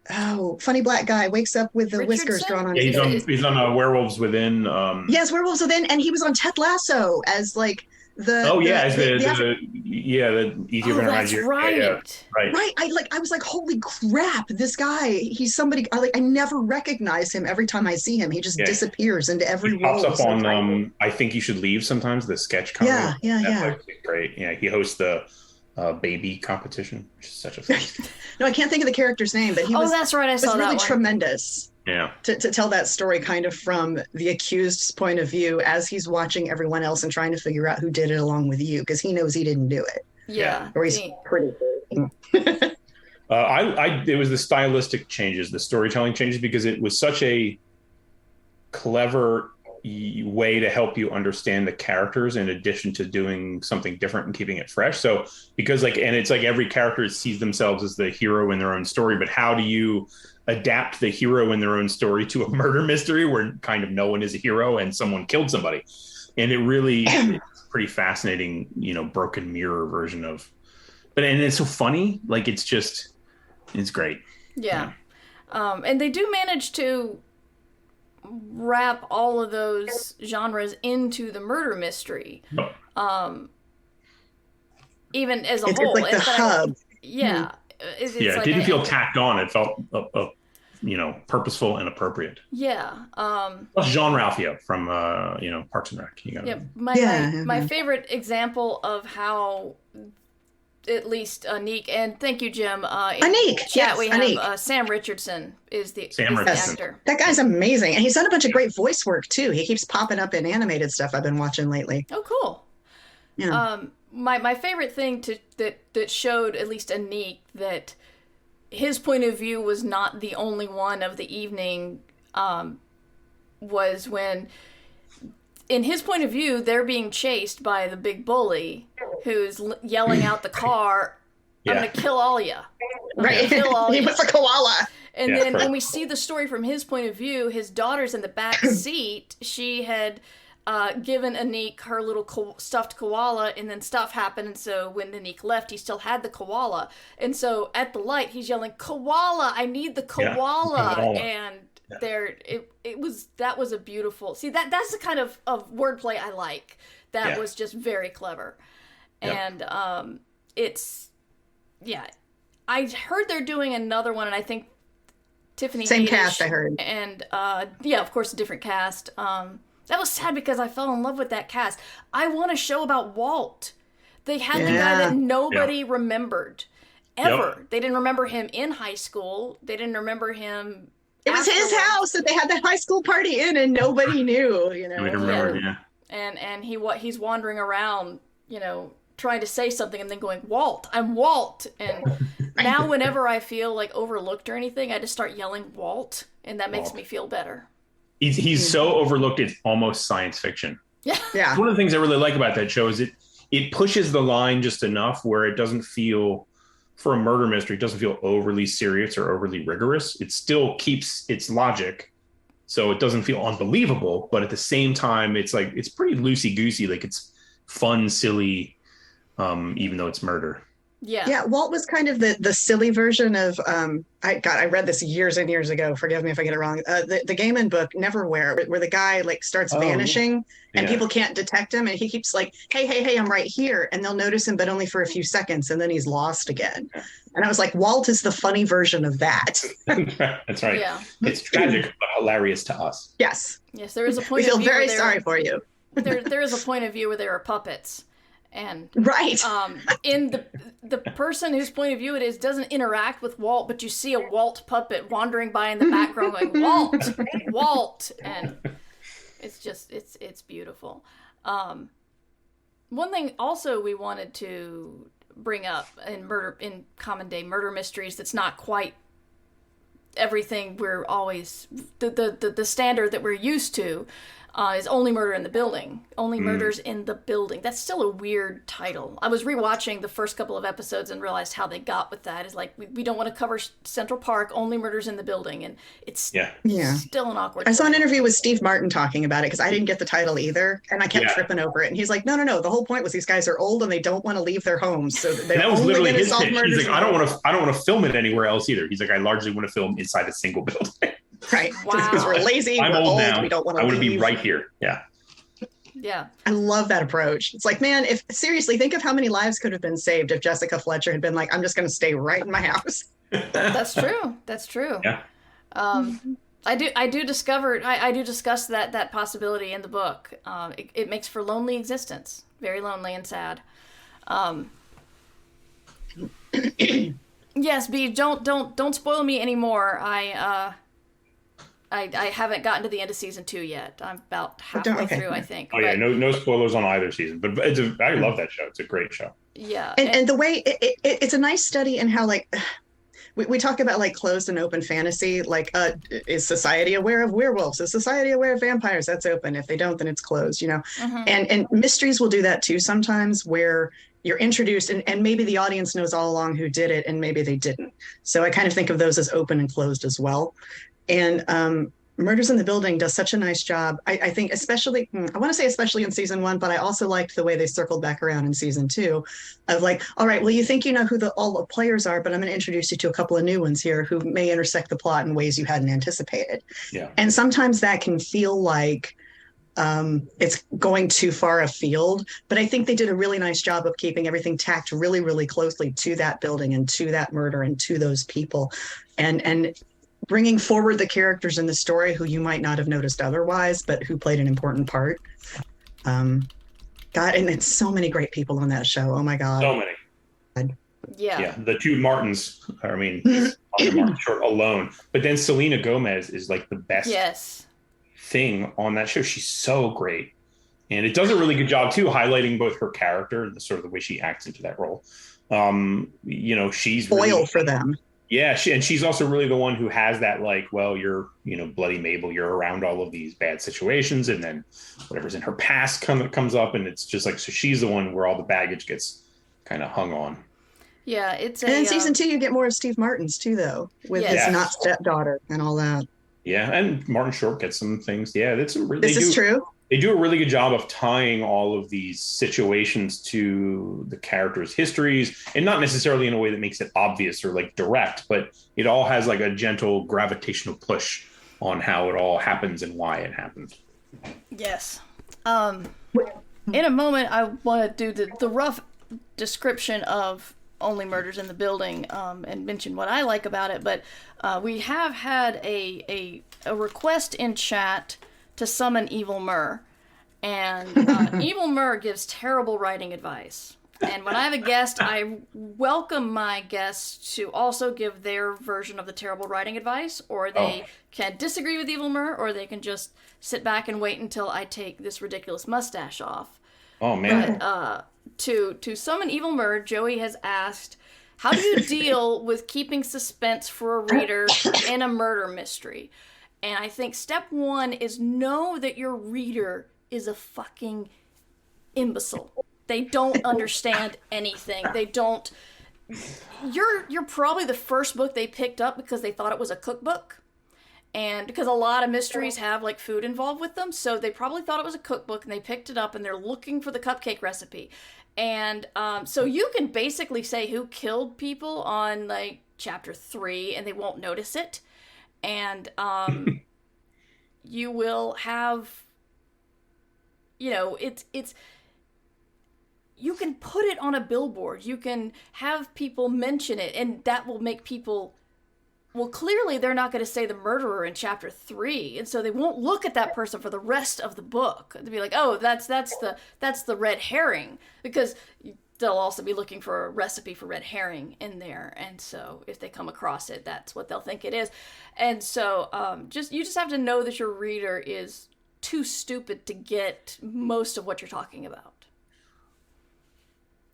Oh, funny black guy wakes up with the whiskers drawn on his face. He's on Werewolves Within. Yes, Werewolves Within, and he was on Ted Lasso as like the easier to that's right. Right. I was like, holy crap, this guy, he's somebody I never recognize him every time I see him. He just disappears into every role. He pops up on I Think You Should Leave sometimes, the sketch comedy. Yeah. Great. Yeah, he hosts the baby competition, which is such a fun. No, I can't think of the character's name, but he was. Oh, that's right. I saw that. It was really one. tremendous. Yeah. To tell that story kind of from the accused's point of view as he's watching everyone else and trying to figure out who did it along with you, because he knows he didn't do it. Yeah. Or he's pretty. It was the stylistic changes, the storytelling changes, because it was such a clever way to help you understand the characters in addition to doing something different and keeping it fresh. So because and it's like every character sees themselves as the hero in their own story, but how do you adapt the hero in their own story to a murder mystery where kind of no one is a hero and someone killed somebody? And it really it's pretty fascinating, broken mirror version of, and it's so funny. Like it's great. Yeah. And they do manage to wrap all of those genres into the murder mystery. Even as a whole. It's like the hub. Yeah. It didn't feel tacked on. It felt, purposeful and appropriate. Yeah. Plus Jean-Ralphio from, Parks and Rec. My favorite example of how at least Anik, and thank you, Jim. Anik, chat, we have Sam Richardson is the actor. That guy's amazing, and he's done a bunch of great voice work too. He keeps popping up in animated stuff I've been watching lately. Oh, cool. Yeah. My favorite thing that showed at least Anik that his point of view was not the only one of the evening was when, in his point of view, they're being chased by the big bully who's yelling out the car, I'm going to kill all ya. Right. He was a koala. And then when we see the story from his point of view, his daughter's in the back seat. She had given Anik her little stuffed koala, and then stuff happened. And so when Anik left, he still had the koala. And so at the light, he's yelling, "Koala! I need the koala!" And that was a beautiful. See, that's the kind of wordplay I like. That was just very clever. And I heard they're doing another one, and I think Tiffany same Haddish, cast, I heard. And of course a different cast. That was sad because I fell in love with that cast. I want a show about Walt. They had the guy that nobody remembered ever. Yep. They didn't remember him in high school. They didn't remember him. It was his house that they had the high school party in, and nobody knew. We remember, And he's wandering around, trying to say something and then going, Walt, I'm Walt. And now whenever I feel like overlooked or anything, I just start yelling Walt, and that makes me feel better. He's so overlooked, it's almost science fiction. Yeah. One of the things I really like about that show is it pushes the line just enough where it doesn't feel, for a murder mystery, it doesn't feel overly serious or overly rigorous. It still keeps its logic, so it doesn't feel unbelievable, but at the same time, it's like, it's pretty loosey-goosey. Like, it's fun, silly, even though it's murder. Yeah, Walt was kind of the silly version of I read this years and years ago. Forgive me if I get it wrong. The Gaiman book Neverwhere, where the guy like starts vanishing and people can't detect him, and he keeps like, hey, I'm right here, and they'll notice him, but only for a few seconds, and then he's lost again. And I was like, Walt is the funny version of that. That's right. Yeah. It's tragic but hilarious to us. Yes, there is a point. We feel very sorry for you. There is a point of view where there are puppets. And in the person whose point of view it is doesn't interact with Walt, but you see a Walt puppet wandering by in the background going, Walt, and it's just it's beautiful. One thing also we wanted to bring up in common day murder mysteries that's not quite everything we're always the standard that we're used to. Is Only Murder in the Building. Only Murders in the Building. That's still a weird title. I was rewatching the first couple of episodes and realized how they got with that. Is like, we don't want to cover Central Park, Only Murders in the Building. And it's still an awkward I saw an interview with Steve Martin talking about it, because I didn't get the title either. And I kept tripping over it. And he's like, no. The whole point was these guys are old and they don't want to leave their homes. So that was literally his pitch. He's like, I don't want to film it anywhere else either. He's like, I largely want to film inside a single building. Right. Wow. Just because we're lazy, I'm we're old now. We don't want to I want to be right here. Yeah. Yeah. I love that approach. It's like, man, seriously, think of how many lives could have been saved if Jessica Fletcher had been like, I'm just going to stay right in my house. That's true. Yeah. I do discuss that possibility in the book. It makes for lonely existence. Very lonely and sad. Yes, B, don't spoil me anymore. I haven't gotten to the end of season 2 yet. I'm about halfway through, I think. Oh, yeah, no spoilers on either season. But I love that show. It's a great show. Yeah. And the way it's a nice study in how, like, we talk about like closed and open fantasy. Like, is society aware of werewolves? Is society aware of vampires? That's open. If they don't, then it's closed, you know? Mm-hmm. And mysteries will do that too sometimes, where you're introduced and maybe the audience knows all along who did it and maybe they didn't. So I kind of think of those as open and closed as well. And Murders in the Building does such a nice job. I think especially in season 1, but I also liked the way they circled back around in season 2 of like, all right, well, you think you know who all the players are, but I'm going to introduce you to a couple of new ones here who may intersect the plot in ways you hadn't anticipated. Yeah. And sometimes that can feel like it's going too far afield, but I think they did a really nice job of keeping everything tacked really, really closely to that building and to that murder and to those people, and bringing forward the characters in the story who you might not have noticed otherwise, but who played an important part. God, and it's so many great people on that show. Oh my God. So many. Yeah. The two Martins, Martin Short alone, but then Selena Gomez is like the best thing on that show. She's so great. And it does a really good job too, highlighting both her character and the sort of the way she acts into that role. She's foil for them. Yeah, she's also really the one who has that, like, well, you're, Bloody Mabel, you're around all of these bad situations, and then whatever's in her past comes up, and it's just like, so she's the one where all the baggage gets kind of hung on. Yeah, and in season 2, you get more of Steve Martin's too, though, with his not stepdaughter and all that. Yeah, and Martin Short gets some things. Yeah, that's really. This is true. They do a really good job of tying all of these situations to the characters' histories, and not necessarily in a way that makes it obvious or like direct, but it all has like a gentle gravitational push on how it all happens and why it happens. Yes. In a moment, I want to do the rough description of Only Murders in the Building, and mention what I like about it, but we have had a request in chat to summon Evil Mur, and Evil Mur gives terrible writing advice. And when I have a guest, I welcome my guests to also give their version of the terrible writing advice, or they can disagree with Evil Mur, or they can just sit back and wait until I take this ridiculous mustache off. Oh man. To summon evil murder, Joey has asked, how do you deal with keeping suspense for a reader in a murder mystery? And I think step one is know that your reader is a fucking imbecile. They don't understand anything. They don't. You're probably the first book they picked up because they thought it was a cookbook. And because a lot of mysteries have like food involved with them, so they probably thought it was a cookbook and they picked it up and they're looking for the cupcake recipe. And so you can basically say who killed people on like chapter 3 and they won't notice it. And you will have, it's you can put it on a billboard. You can have people mention it, and that will make people, well, clearly they're not going to say the murderer in chapter 3, and so they won't look at that person for the rest of the book. They'll be like, oh, that's the red herring, because they'll also be looking for a recipe for red herring in there, and so if they come across it, that's what they'll think it is. And so you just have to know that your reader is too stupid to get most of what you're talking about.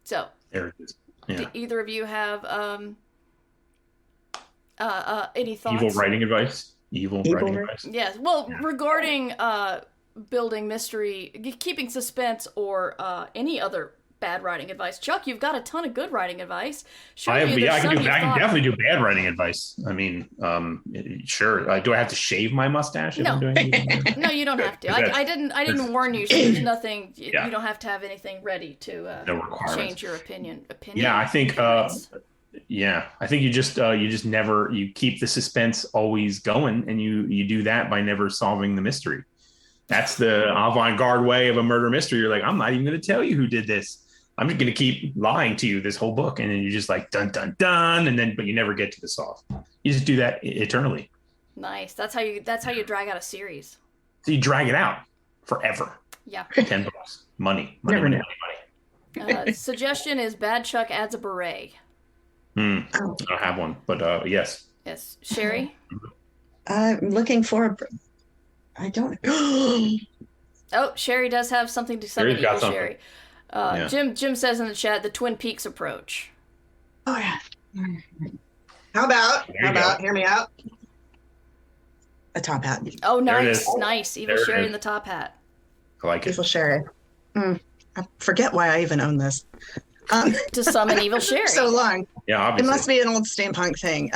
So, There it is. Yeah. do either of you have any thoughts? Evil writing advice. Evil writing advice. Yes. Well, regarding building mystery, keeping suspense, or any other bad writing advice. Chuck, you've got a ton of good writing advice. I can definitely do bad writing advice. I mean, sure. Do I have to shave my mustache if I'm doing it? No, you don't have to. I didn't warn you, so there's nothing. You don't have to have anything ready to change your opinion. Yeah, I think. I think you just never keep the suspense always going, and you do that by never solving the mystery. That's the avant-garde way of a murder mystery. You're like, I'm not even going to tell you who did this. I'm just going to keep lying to you this whole book. And then you're just like, dun, dun, dun. But you never get to the solve. You just do that eternally. Nice. That's how you drag out a series. So you drag it out forever. Yeah. $10. Money. Suggestion is Bad Chuck adds a beret. I don't have one, but yes. Yes. Cherie? I'm looking for I don't. Oh, Cherie does have something to summon evil Cherie. Jim says in the chat the Twin Peaks approach. Oh yeah. How about hear me out? A top hat. Oh, nice. Evil Cherie in the top hat. I like it. Evil Cherie. I forget why I even own this. To summon evil Cherie. So long. Yeah, obviously. It must be an old steampunk thing.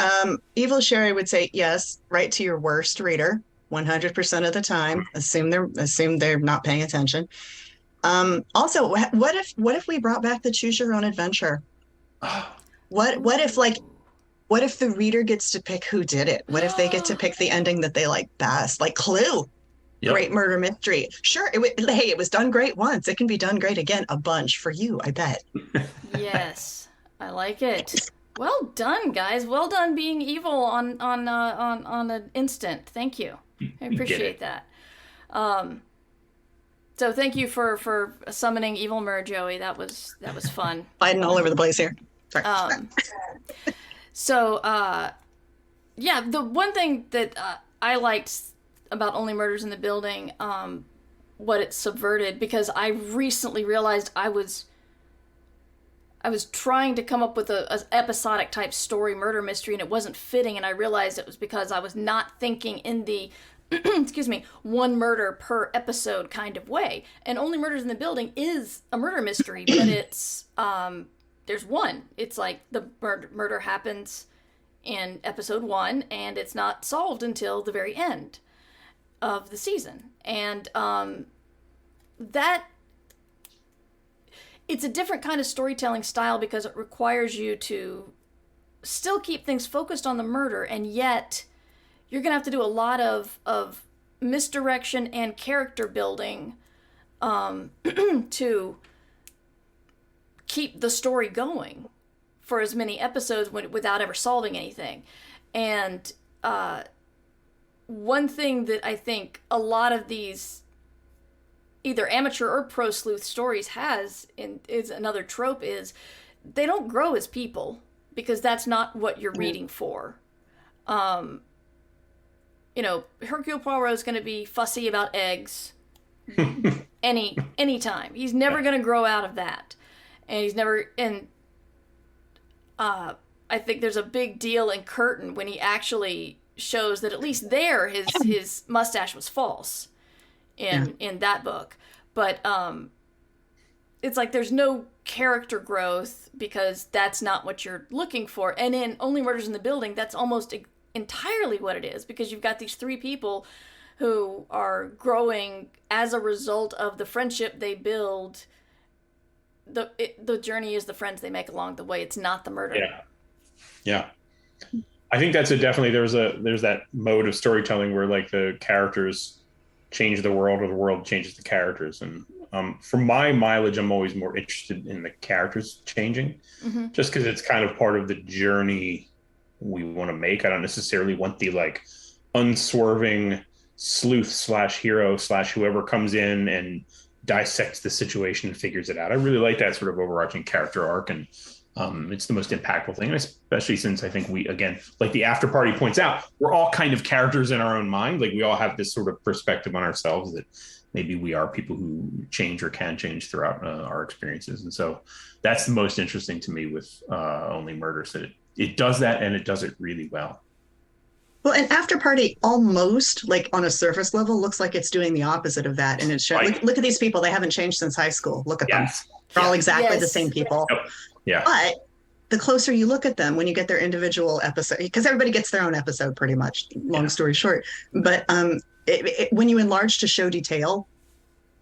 Evil Cherie would say, yes, write to your worst reader 100% of the time. Assume they're not paying attention. Also, what if we brought back the choose your own adventure? What if the reader gets to pick who did it? What if they get to pick the ending that they like best? Like Clue. Yep. Great murder mystery. Sure, it was done great once. It can be done great again a bunch for you, I bet. Yes, I like it. Well done, guys. Well done being evil on an instant. Thank you. I appreciate that. So thank you for summoning evil murder, Joey. That was fun. Fighting all over the place here. Sorry. The one thing that I liked about Only Murders in the Building, what it subverted, because I recently realized I was trying to come up with a episodic type story murder mystery, and it wasn't fitting, and I realized it was because I was not thinking in the one murder per episode kind of way. And Only Murders in the Building is a murder mystery, but it's there's one. It's like the murder happens in episode 1, and it's not solved until the very end of the season. And that it's a different kind of storytelling style because it requires you to still keep things focused on the murder, and yet you're going to have to do a lot of misdirection and character building to keep the story going for as many episodes without ever solving anything. And one thing that I think a lot of these either amateur or pro sleuth stories is another trope is they don't grow as people because that's not what you're reading for. Hercule Poirot is going to be fussy about eggs any time. He's never going to grow out of that. And he's never, and I think there's a big deal in Curtain when he actually shows that at least there his mustache was false in that book. But it's like there's no character growth because that's not what you're looking for. And in Only Murders in the Building, that's almost entirely what it is, because you've got these three people who are growing as a result of the friendship they build. The journey is the friends they make along the way. It's not the murder. Yeah. I think that's definitely there's that mode of storytelling where like the characters change the world or the world changes the characters. And for my mileage, I'm always more interested in the characters changing, just because it's kind of part of the journey we want to make. I don't necessarily want the like unswerving sleuth / hero / whoever comes in and dissects the situation and figures it out. I really like that sort of overarching character arc, and it's the most impactful thing, especially since I think we, again, like the After Party points out, we're all kind of characters in our own mind. Like we all have this sort of perspective on ourselves that maybe we are people who change or can change throughout our experiences. And so that's the most interesting to me with Only Murders, that it does that, and it does it really well. Well, and After Party almost, like on a surface level, looks like it's doing the opposite of that. And it's showing, look at these people. They haven't changed since high school. Look at them. They're all exactly the same people. Yeah. But the closer you look at them, when you get their individual episode, because everybody gets their own episode pretty much, long story short. But when you enlarge to show detail,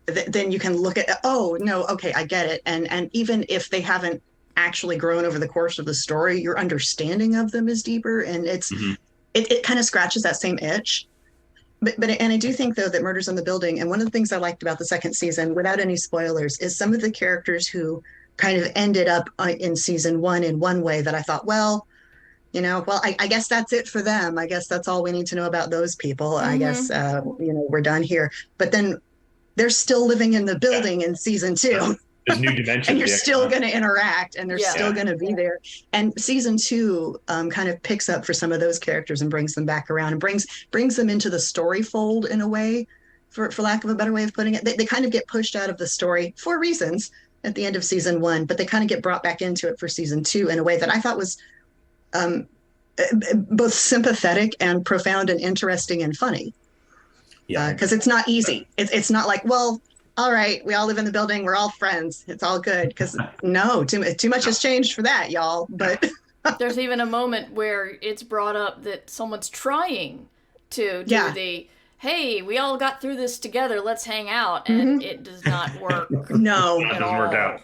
then you can look at, oh, no, okay, I get it. And even if they haven't actually grown over the course of the story, your understanding of them is deeper. And it's it kind of scratches that same itch. But I do think, though, that Murders in the Building, and one of the things I liked about the second season, without any spoilers, is some of the characters who kind of ended up in season one in one way that I thought, well, I guess that's it for them. I guess that's all we need to know about those people. I guess, we're done here. But then they're still living in the building in season two. There's new dimensions. And you're still going to interact, and they're still going to be there. And season two kind of picks up for some of those characters and brings them back around and brings them into the story fold in a way, for lack of a better way of putting it. They kind of get pushed out of the story for reasons at the end of season one, but they kind of get brought back into it for season two in a way that I thought was both sympathetic and profound and interesting and funny. Yeah, because it's not easy. It's not like, well, all right, we all live in the building, we're all friends, it's all good. Because no, too much has changed for that, y'all. But there's even a moment where it's brought up that someone's trying to do the, hey, we all got through this together, let's hang out, and it does not work. No, it doesn't work out.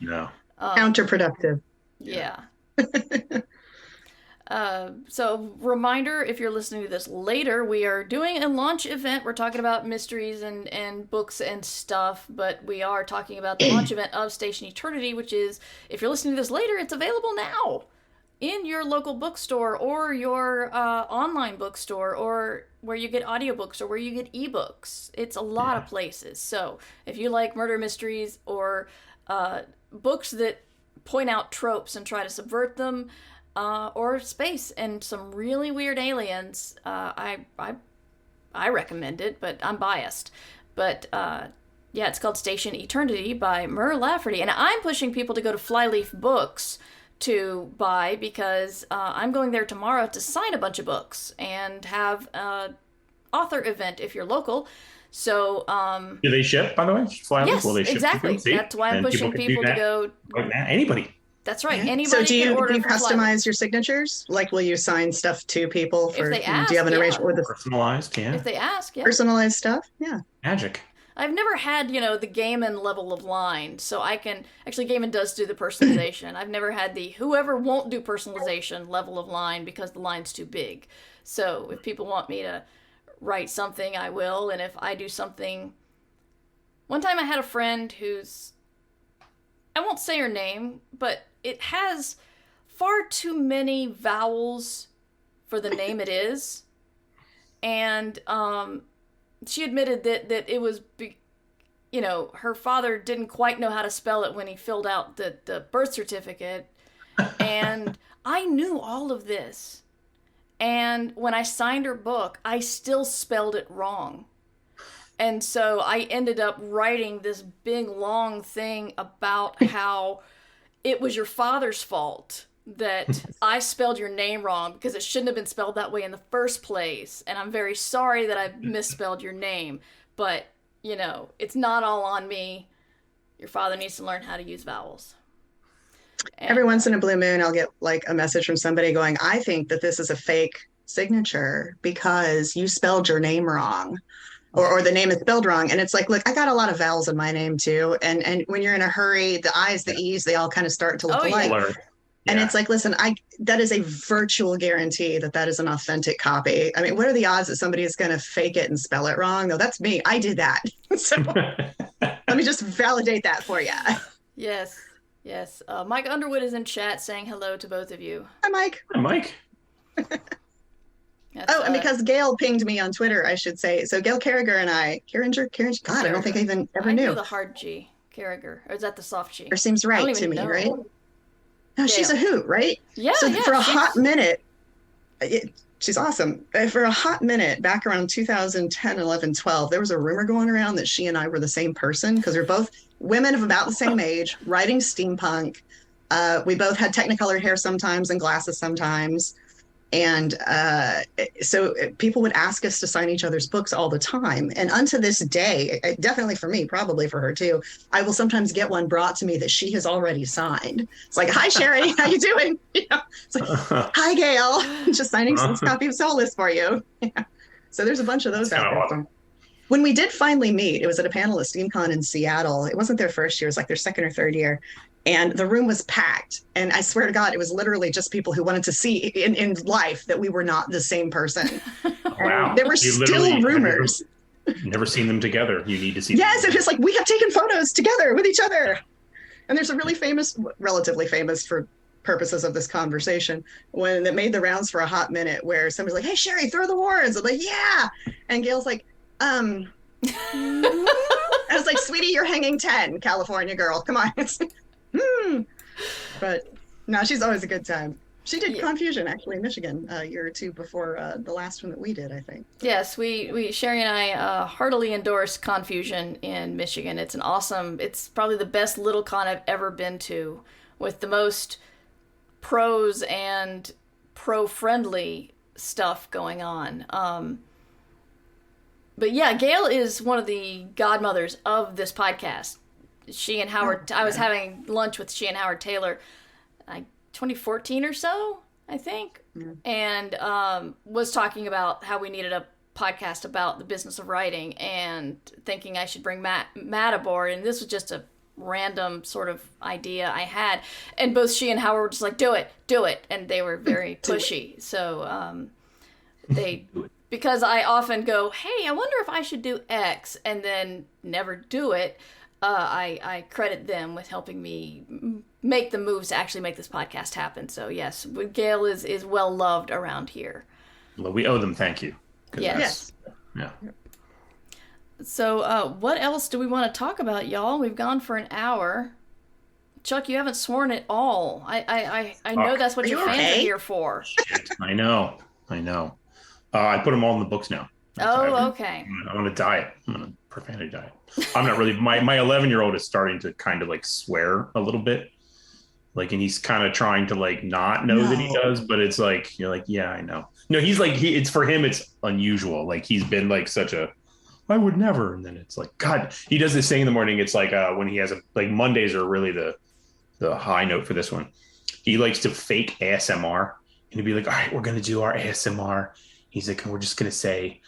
No. Counterproductive. Yeah. So reminder, if you're listening to this later, we are doing a launch event. We're talking about mysteries and books and stuff, but we are talking about the launch event of Station Eternity, which is, if you're listening to this later, it's available now in your local bookstore or your online bookstore, or where you get audiobooks or where you get ebooks. It's a lot of places. So if you like murder mysteries or books that point out tropes and try to subvert them, or space and some really weird aliens, I recommend it, but I'm biased. But it's called Station Eternity by Mur Lafferty, and I'm pushing people to go to Flyleaf Books to buy, because I'm going there tomorrow to sign a bunch of books and have an author event if you're local. So do they ship, by the way? Flyleaf? Yes, will they ship exactly. That's why I'm pushing people to go. Anybody. That's right. Anybody. So do you can customize your signatures? Like, will you sign stuff to people? If they ask, do you have an arrangement with the personalized? Yeah. If they ask, personalized stuff, Magic. I've never had, the Gaiman level of line, so I can actually, Gaiman does do the personalization. I've never had the whoever won't do personalization level of line because the line's too big. So if people want me to write something, I will. And if I do something, one time I had a friend who's, I won't say her name, but it has far too many vowels for the name it is. And she admitted that it was, her father didn't quite know how to spell it when he filled out the birth certificate. And I knew all of this. And when I signed her book, I still spelled it wrong. And so I ended up writing this big, long thing about how it was your father's fault that I spelled your name wrong because it shouldn't have been spelled that way in the first place. And I'm very sorry that I misspelled your name. But, you know, it's not all on me. Your father needs to learn how to use vowels. And every once in a blue moon, I'll get like a message from somebody going, I think that this is a fake signature because you spelled your name wrong. Or the name is spelled wrong. And it's like, look, I got a lot of vowels in my name too. And when you're in a hurry, the I's, the E's, they all kind of start to look alike. Yeah. And it's like, listen, that is a virtual guarantee that is an authentic copy. I mean, what are the odds that somebody is going to fake it and spell it wrong? No, that's me. I did that. So let me just validate that for you. Yes. Mike Underwood is in chat saying hello to both of you. Hi, Mike. Hi, Mike. And because Gail pinged me on Twitter, I should say. So Gail Carriger and Carringer, God, I don't think I even ever knew. The hard G, Carriger. Or is that the soft G? Or seems right to me, right? No, Gail. she's a hoot, right? Yeah, so for a hot minute, she's awesome. For a hot minute, back around 2010, 11, 12, there was a rumor going around that she and I were the same person because we're both women of about the same age, writing steampunk. We both had Technicolor hair sometimes and glasses sometimes. And so people would ask us to sign each other's books all the time. And unto this day, definitely for me, probably for her too, I will sometimes get one brought to me that she has already signed. It's like, hi, Cherie, how you doing? You know, it's like, hi, Gail, just signing this copy of Soulless for you. Yeah. So there's a bunch of those out there. When we did finally meet, it was at a panel at SteamCon in Seattle. It wasn't their first year, it was like their second or third year. And the room was packed. And I swear to God, it was literally just people who wanted to see in life that we were not the same person. Wow. There were still rumors. Never seen them together. You need to see Yes, them. it was like, we have taken photos together with each other. And there's a really famous, relatively famous for purposes of this conversation, when it made the rounds for a hot minute where somebody's like, hey, Cherie, throw the words. I'm like, yeah. And Gail's like, I was like, sweetie, you're hanging 10, California girl. Come on. But no, she's always a good time. She did Confusion actually in Michigan a year or two before the last one that we did, I think. Yes, we Cherie and I heartily endorse Confusion in Michigan. It's it's probably the best little con I've ever been to, with the most pros and pro-friendly stuff going on. But yeah, Gail is one of the godmothers of this podcast. She and Howard, I was having lunch with she and Howard Taylor, like 2014 or so, I think, and was talking about how we needed a podcast about the business of writing, and thinking I should bring Matt aboard, and this was just a random sort of idea I had, and both she and Howard were just like, do it, and they were very pushy, so because I often go, hey, I wonder if I should do X, and then never do it. I credit them with helping me make the moves to actually make this podcast happen. So yes, Gail is well loved around here. Well, we owe them thank you. Yes. Yeah. So what else do we want to talk about, y'all? We've gone for an hour. Chuck, you haven't sworn at all. I know that's what your fans are here for. Shit, I know. I put them all in the books now. Okay. I'm on a diet. I'm on a profanity diet. I'm not really. My 11-year-old is starting to kind of like swear a little bit, like, and he's kind of trying to like not know that he does, but it's like you're like, yeah, I know. No, he's like it's for him. It's unusual. Like he's been like such a, I would never, and then it's like, God, he does this thing in the morning. It's like when he has like Mondays are really the high note for this one. He likes to fake ASMR, and he'd be like, all right, we're gonna do our ASMR. He's like, and we're just gonna say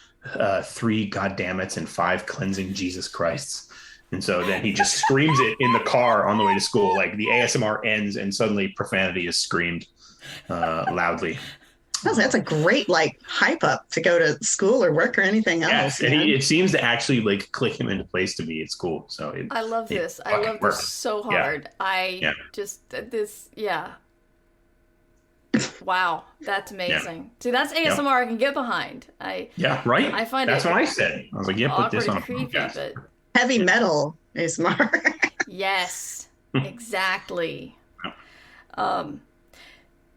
3 goddammits and 5 cleansing Jesus Christs. And so then he just screams it in the car on the way to school. Like the ASMR ends and suddenly profanity is screamed loudly. That's a great like hype up to go to school or work or anything else. Yes, and it seems to actually like click him into place to be at school. So I love this. I love this so hard. Wow, that's amazing. Yeah. See, that's ASMR I can get behind. Right. I find that's what I said. I was like, put this on a creepy, podcast. But heavy metal ASMR. Yes, exactly. Going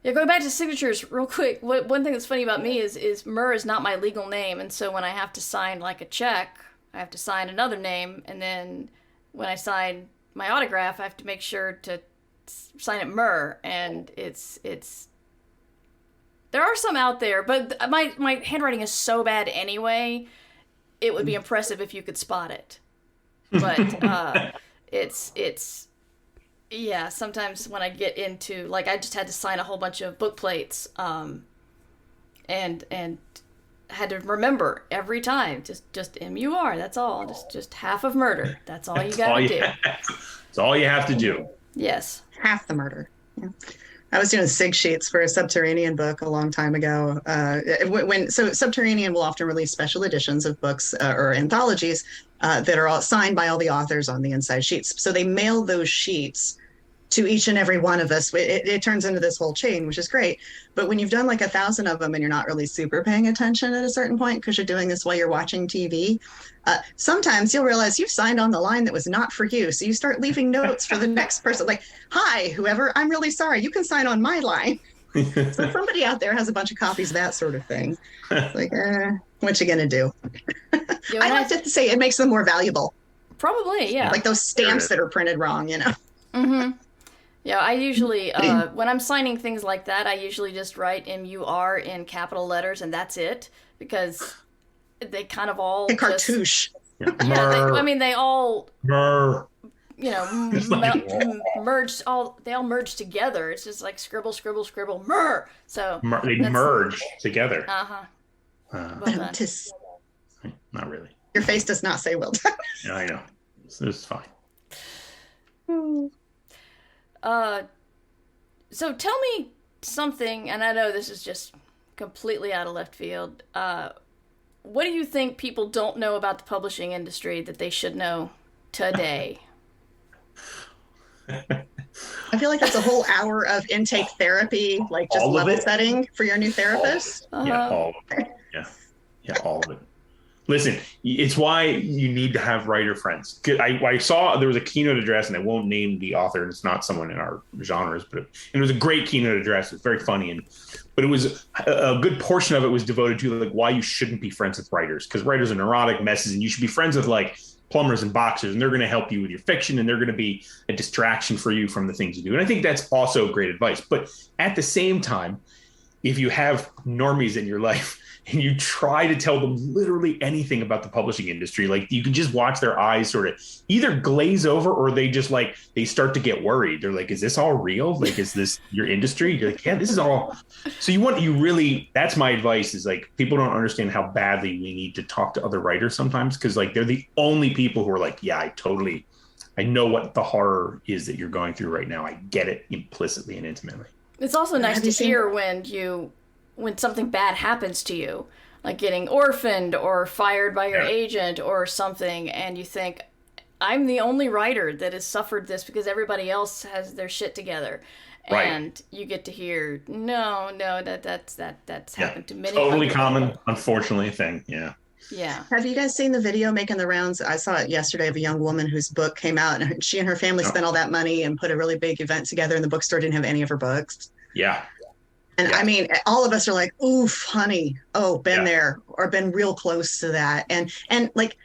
back to signatures real quick. One thing that's funny about me is Murr is not my legal name, and so when I have to sign like a check, I have to sign another name, and then when I sign my autograph, I have to make sure to sign it Mur, and it's there are some out there, but my handwriting is so bad anyway, it would be impressive if you could spot it. But it's yeah, sometimes when I get into, like, I just had to sign a whole bunch of book plates, and had to remember every time, just MUR, that's all, just half of murder, that's all you gotta do. That's all you have to do. Yes. Half the murder. Yeah. I was doing sig sheets for a Subterranean book a long time ago. So Subterranean will often release special editions of books or anthologies that are all signed by all the authors on the inside sheets. So they mail those sheets to each and every one of us. It turns into this whole chain, which is great. But when you've done like 1,000 of them and you're not really super paying attention at a certain point because you're doing this while you're watching TV, sometimes you'll realize you've signed on the line that was not for you. So you start leaving notes for the next person, like, hi, whoever, I'm really sorry, you can sign on my line. So somebody out there has a bunch of copies of that sort of thing. It's like, what you gonna do? I have to say it makes them more valuable. Probably, yeah. Like those stamps that are printed wrong, you know? Mm-hmm. Yeah, I usually, when I'm signing things like that, I usually just write MUR in capital letters, and that's it, because they kind of all cartouche. They all, you know, merged. They all merge together. It's just like scribble, scribble, scribble, mur. So they merge together. Not really. Your face does not say well done. Yeah, I know. This is fine. So tell me something, and I know this is just completely out of left field. What do you think people don't know about the publishing industry that they should know today? I feel like that's a whole hour of intake therapy, like just level setting for your new therapist. Yeah, all of it. Yeah, all of it. Listen, it's why you need to have writer friends. I saw there was a keynote address, and I won't name the author. It's not someone in our genres, but it was a great keynote address. It's very funny, but it was a good portion of it was devoted to like why you shouldn't be friends with writers, because writers are neurotic messes, and you should be friends with like plumbers and boxers, and they're going to help you with your fiction, and they're going to be a distraction for you from the things you do. And I think that's also great advice. But at the same time, if you have normies in your life and you try to tell them literally anything about the publishing industry, like you can just watch their eyes sort of either glaze over, or they just like, they start to get worried. They're like, is this all real? Like, is this your industry? You're like, yeah, this is all. So that's my advice, is like, people don't understand how badly we need to talk to other writers sometimes. Cause like, they're the only people who are like, yeah, I know what the horror is that you're going through right now. I get it implicitly and intimately. It's also nice to hear when something bad happens to you, like getting orphaned or fired by your agent or something, and you think, I'm the only writer that has suffered this because everybody else has their shit together. Right. And you get to hear, no, that's happened to many. Totally common, unfortunately, thing. Yeah. Yeah. Have you guys seen the video making the rounds? I saw it yesterday of a young woman whose book came out, and she and her family spent all that money and put a really big event together, and the bookstore didn't have any of her books. Yeah. And I mean, all of us are like, oof, honey. Oh, been there or been real close to that. And like,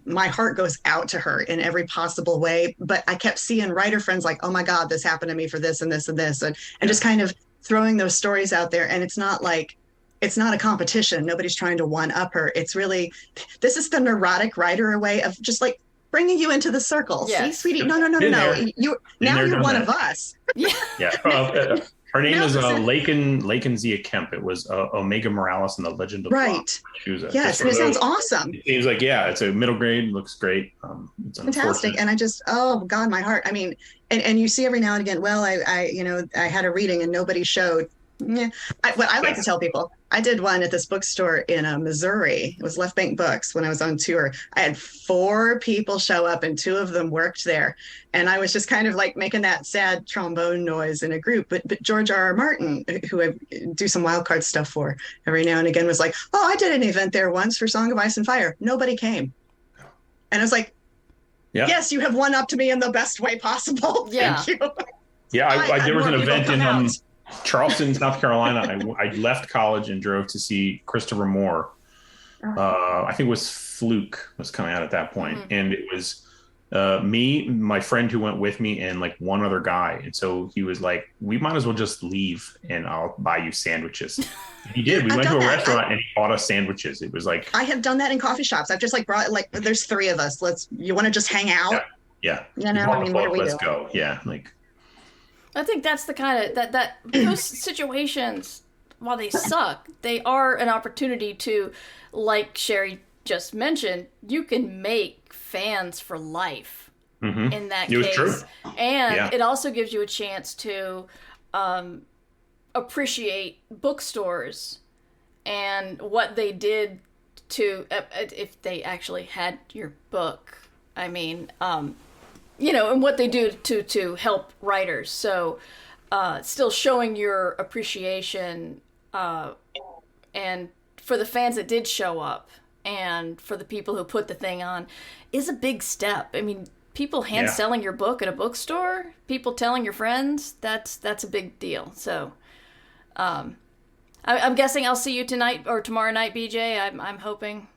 my heart goes out to her in every possible way. But I kept seeing writer friends like, oh my God, this happened to me for this and this and this. And just kind of throwing those stories out there. And it's not a competition. Nobody's trying to one up her. It's really, this is the neurotic writer way of just like bringing you into the circle. Yes. See, sweetie, no. You're one of us. Yeah. Her name is Laken Zia Kemp. It was Omega Morales in the Legend of Chusa. Yes, and it sounds awesome. It seems like, it's a middle grade, looks great. It's fantastic. And I just, oh God, my heart. I mean, and you see every now and again, well, I had a reading and nobody showed. Yeah. What I like to tell people, I did one at this bookstore in Missouri. It was Left Bank Books when I was on tour. I had 4 people show up and 2 of them worked there. And I was just kind of like making that sad trombone noise in a group. But George R.R. Martin, who I do some wild card stuff for every now and again, was like, oh, I did an event there once for Song of Ice and Fire. Nobody came. And I was like, yes, you have one up to me in the best way possible. Yeah. Thank you. Yeah, there was an event in Charleston, South Carolina. I left college and drove to see Christopher Moore I think it was Fluke was coming out at that point. And it was me, my friend who went with me, and like one other guy. And so he was like, we might as well just leave and I'll buy you sandwiches. And he did. We went to a restaurant and he bought us sandwiches. It was like, I have done that in coffee shops. I've just like brought, like, there's 3 of us. You want to just hang out? Yeah. You know, I mean, what are we doing? Let's go. Yeah. Like, I think that's the kind of that those situations, while they suck, they are an opportunity to, like Cherie just mentioned, you can make fans for life in that case. True. And it also gives you a chance to appreciate bookstores and what they did to, if they actually had your book, I mean, you know, and what they do to help writers. So still showing your appreciation and for the fans that did show up and for the people who put the thing on is a big step. I mean, people selling your book at a bookstore, people telling your friends, that's a big deal. So I'm guessing I'll see you tonight or tomorrow night, BJ. I'm hoping.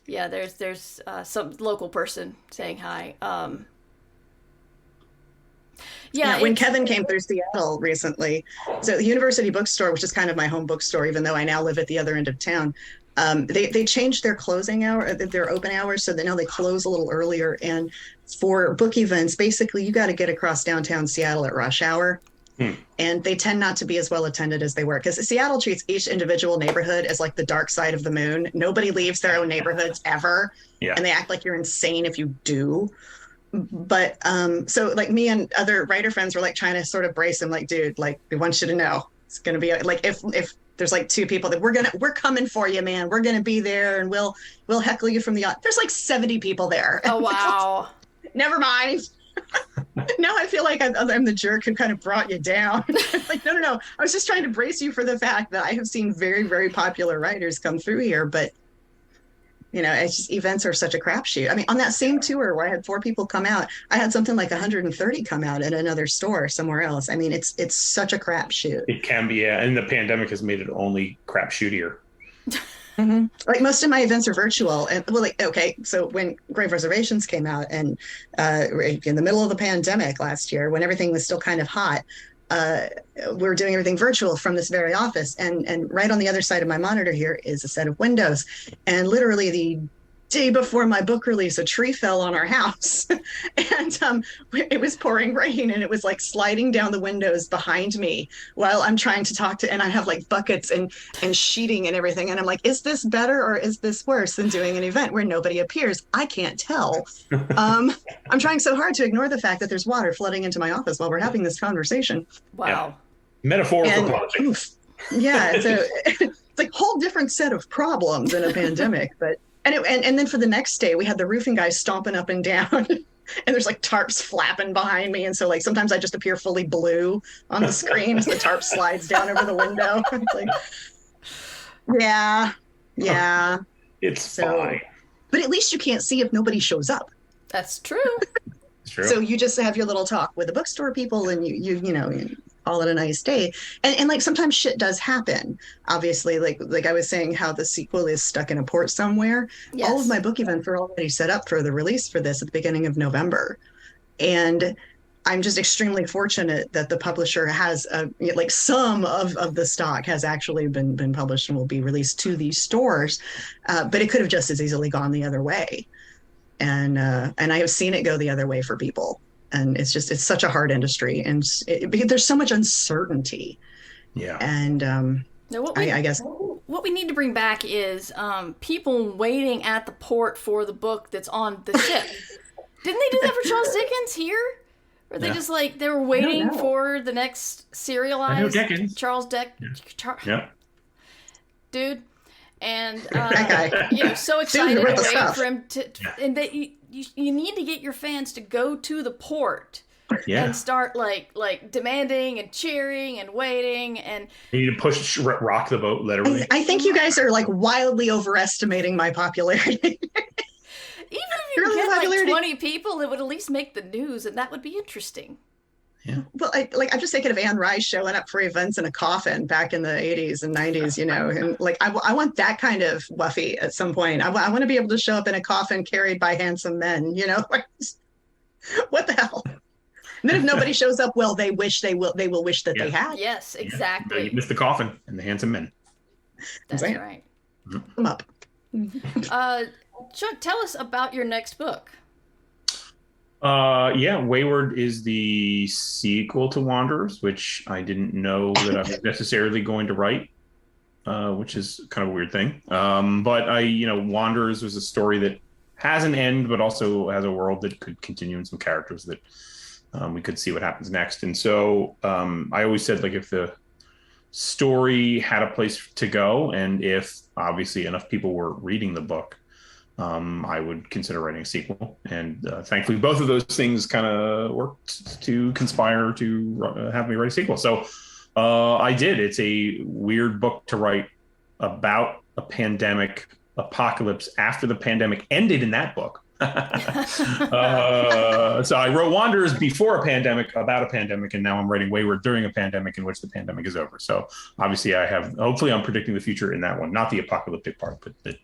Yeah, there's some local person saying hi. When Kevin came through Seattle recently, so the University Bookstore, which is kind of my home bookstore, even though I now live at the other end of town, they changed their closing hour, their open hours, so that now they close a little earlier. And for book events, basically, you got to get across downtown Seattle at rush hour. And they tend not to be as well attended as they were, because Seattle treats each individual neighborhood as like the dark side of the moon. Nobody leaves their own neighborhoods ever. And they act like you're insane if you do. But so like me and other writer friends were like trying to sort of brace him, like, dude, like, we want you to know it's going to be like, if there's like 2 people that we're coming for you, man, we're going to be there and we'll heckle you from the, there's like 70 people there. Oh, wow. Never mind. Now I feel like I'm the jerk who kind of brought you down. Like, no. I was just trying to brace you for the fact that I have seen very, very popular writers come through here. But, you know, it's just, events are such a crapshoot. I mean, on that same tour where I had 4 people come out, I had something like 130 come out at another store somewhere else. I mean, it's such a crapshoot. It can be, yeah. And the pandemic has made it only crapshootier. Like most of my events are virtual, and well, like, okay, so when Grave Reservations came out, and in the middle of the pandemic last year, when everything was still kind of hot, we were doing everything virtual from this very office, and right on the other side of my monitor here is a set of windows, and literally the day before my book release, a tree fell on our house. And it was pouring rain, and it was like sliding down the windows behind me while I'm trying to talk to, and I have like buckets and sheeting and everything. And I'm like, is this better or is this worse than doing an event where nobody appears? I can't tell. I'm trying so hard to ignore the fact that there's water flooding into my office while we're having this conversation. Wow. Yeah. Metaphorical project. Yeah. So it's like a whole different set of problems in a pandemic, but And then for the next day, we had the roofing guys stomping up and down, and there's like tarps flapping behind me. And so like sometimes I just appear fully blue on the screen as the tarp slides down over the window. It's like, yeah. It's fine. But at least you can't see if nobody shows up. That's true. It's true. So you just have your little talk with the bookstore people, and you call it a nice day. And like sometimes shit does happen. Obviously, like I was saying, how the sequel is stuck in a port somewhere. Yes. All of my book events are already set up for the release for this at the beginning of November. And I'm just extremely fortunate that the publisher has like some of the stock has actually been published and will be released to these stores. But it could have just as easily gone the other way. And I have seen it go the other way for people. And it's such a hard industry, and there's so much uncertainty. Yeah. And I guess what we need to bring back is people waiting at the port for the book that's on the ship. Didn't they do that for Charles Dickens here? Or they just like they were waiting for the next serialized Charles Dickens? Yeah. Dude. And so excited to wait for him to and that you need to get your fans to go to the port and start like demanding and cheering and waiting, and you need to rock the boat literally. I think you guys are like wildly overestimating my popularity. Even if you get like 20 people, it would at least make the news, and that would be interesting. Yeah. Well, I'm just thinking of Anne Rice showing up for events in a coffin back in the 80s and 90s, and like I want that kind of wuffy at some point. I want to be able to show up in a coffin carried by handsome men, what the hell? And then if nobody shows up, well, they will wish that they had. Yes, exactly. You missed the coffin and the handsome men. That's right. Come up. Chuck, tell us about your next book. Wayward is the sequel to Wanderers, which I didn't know that I was necessarily going to write, which is kind of a weird thing. But Wanderers was a story that has an end, but also has a world that could continue and some characters that we could see what happens next. And so I always said, like, if the story had a place to go, and if obviously enough people were reading the book, I would consider writing a sequel. And thankfully, both of those things kind of worked to conspire to have me write a sequel. So I did. It's a weird book to write about a pandemic apocalypse after the pandemic ended in that book. So I wrote Wanderers before a pandemic, about a pandemic, and now I'm writing Wayward during a pandemic in which the pandemic is over. So obviously hopefully I'm predicting the future in that one, not the apocalyptic part, but that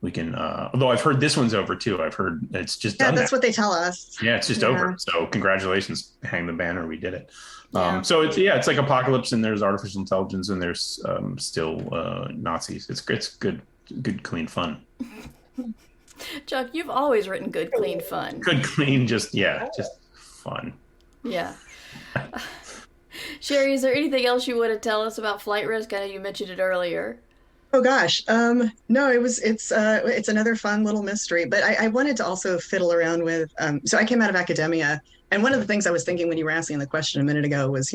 we can, although I've heard this one's over too. I've heard it's just done. That's what they tell us. Yeah, it's just over. So congratulations, hang the banner, we did it. Yeah. So it's like apocalypse, and there's artificial intelligence, and there's still Nazis. It's good, clean fun. Chuck, you've always written good, clean fun. Good, clean, just fun. Yeah. Cherie, is there anything else you want to tell us about Flight Risk? I know you mentioned it earlier. Oh gosh, no, it's another fun little mystery. But I wanted to also fiddle around with. So I came out of academia, and one of the things I was thinking when you were asking the question a minute ago was,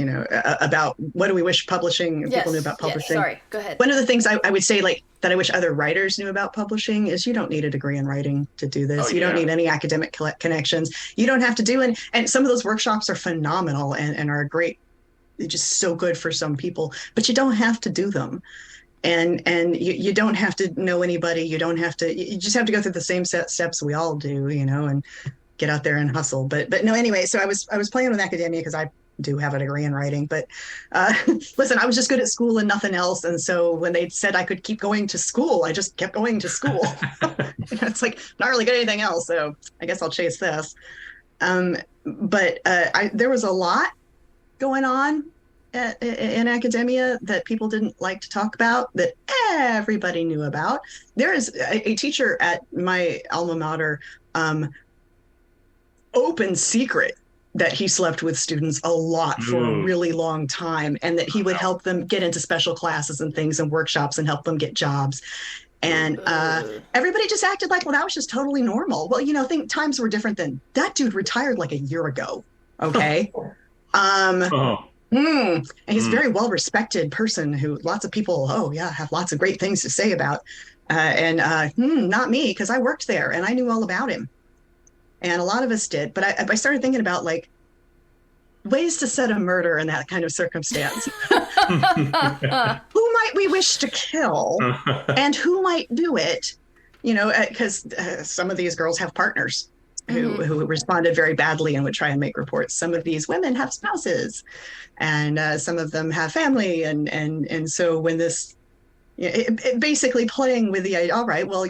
about what do we wish publishing people knew about publishing. Yes, sorry, go ahead. One of the things I would say, like, that I wish other writers knew about publishing is you don't need a degree in writing to do this. You don't need any academic connections. You don't have to do it. And some of those workshops are phenomenal and are great. They're just so good for some people, but you don't have to do them. And you don't have to know anybody. You just have to go through the same steps we all do, and get out there and hustle. But no, anyway, so I was playing with academia because I do have a degree in writing, but listen, I was just good at school and nothing else. And so when they said I could keep going to school, I just kept going to school. It's like, not really good at anything else. So I guess I'll chase this. But there was a lot going on in academia that people didn't like to talk about, that everybody knew about. There is a teacher at my alma mater, open secret, that he slept with students a lot for a really long time, and that he would help them get into special classes and things and workshops and help them get jobs. And everybody just acted like, well, that was just totally normal. Well, times were different then. That dude retired like a year ago. Okay. And he's a very well-respected person who lots of people, have lots of great things to say about. Not me, because I worked there and I knew all about him. And a lot of us did. But I started thinking about, like, ways to set a murder in that kind of circumstance. Who might we wish to kill, and who might do it? Because some of these girls have partners who responded very badly and would try and make reports. Some of these women have spouses, and some of them have family. And so when this, it basically playing with the idea, all right, well,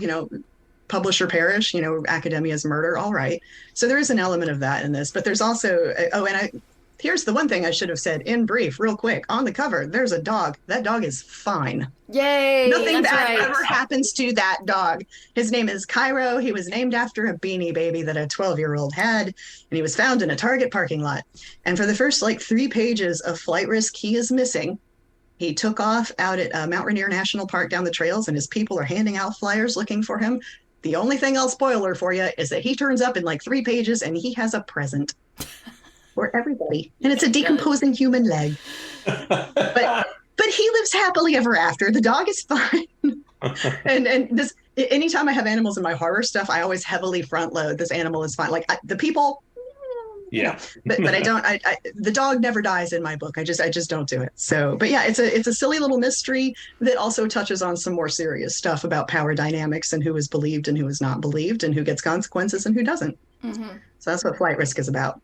publish or perish, academia's murder. All right. So there is an element of that in this, but there's also, here's the one thing I should have said in brief, real quick. On the cover, there's a dog. That dog is fine. Yay! Nothing bad ever happens to that dog. His name is Cairo. He was named after a beanie baby that a 12-year-old had, and he was found in a Target parking lot. And for the first 3 pages of Flight Risk, he is missing. He took off out at Mount Rainier National Park down the trails, and his people are handing out flyers looking for him. The only thing I'll spoiler for you is that he turns up in 3 pages, and he has a present for everybody, and it's a decomposing human leg. But he lives happily ever after. The dog is fine. and this, anytime I have animals in my horror stuff, I always heavily front load. This animal is fine. The people. Yeah. But I don't. The dog never dies in my book. I just don't do it. So, but yeah, it's a silly little mystery that also touches on some more serious stuff about power dynamics and who is believed and who is not believed and who gets consequences and who doesn't. So that's what Flight Risk is about.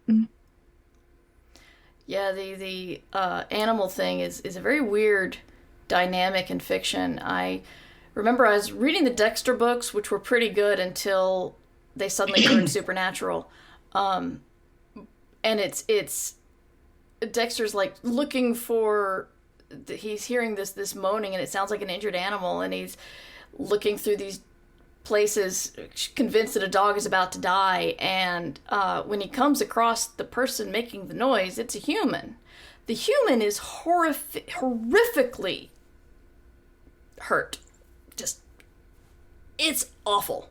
Yeah, the animal thing is a very weird dynamic in fiction. I remember I was reading the Dexter books, which were pretty good until they suddenly turned supernatural. And it's Dexter's like looking for, he's hearing this moaning, and it sounds like an injured animal, and he's looking through these places convinced that a dog is about to die, and when he comes across the person making the noise, it's a human. The human is horrifically hurt. Just, it's awful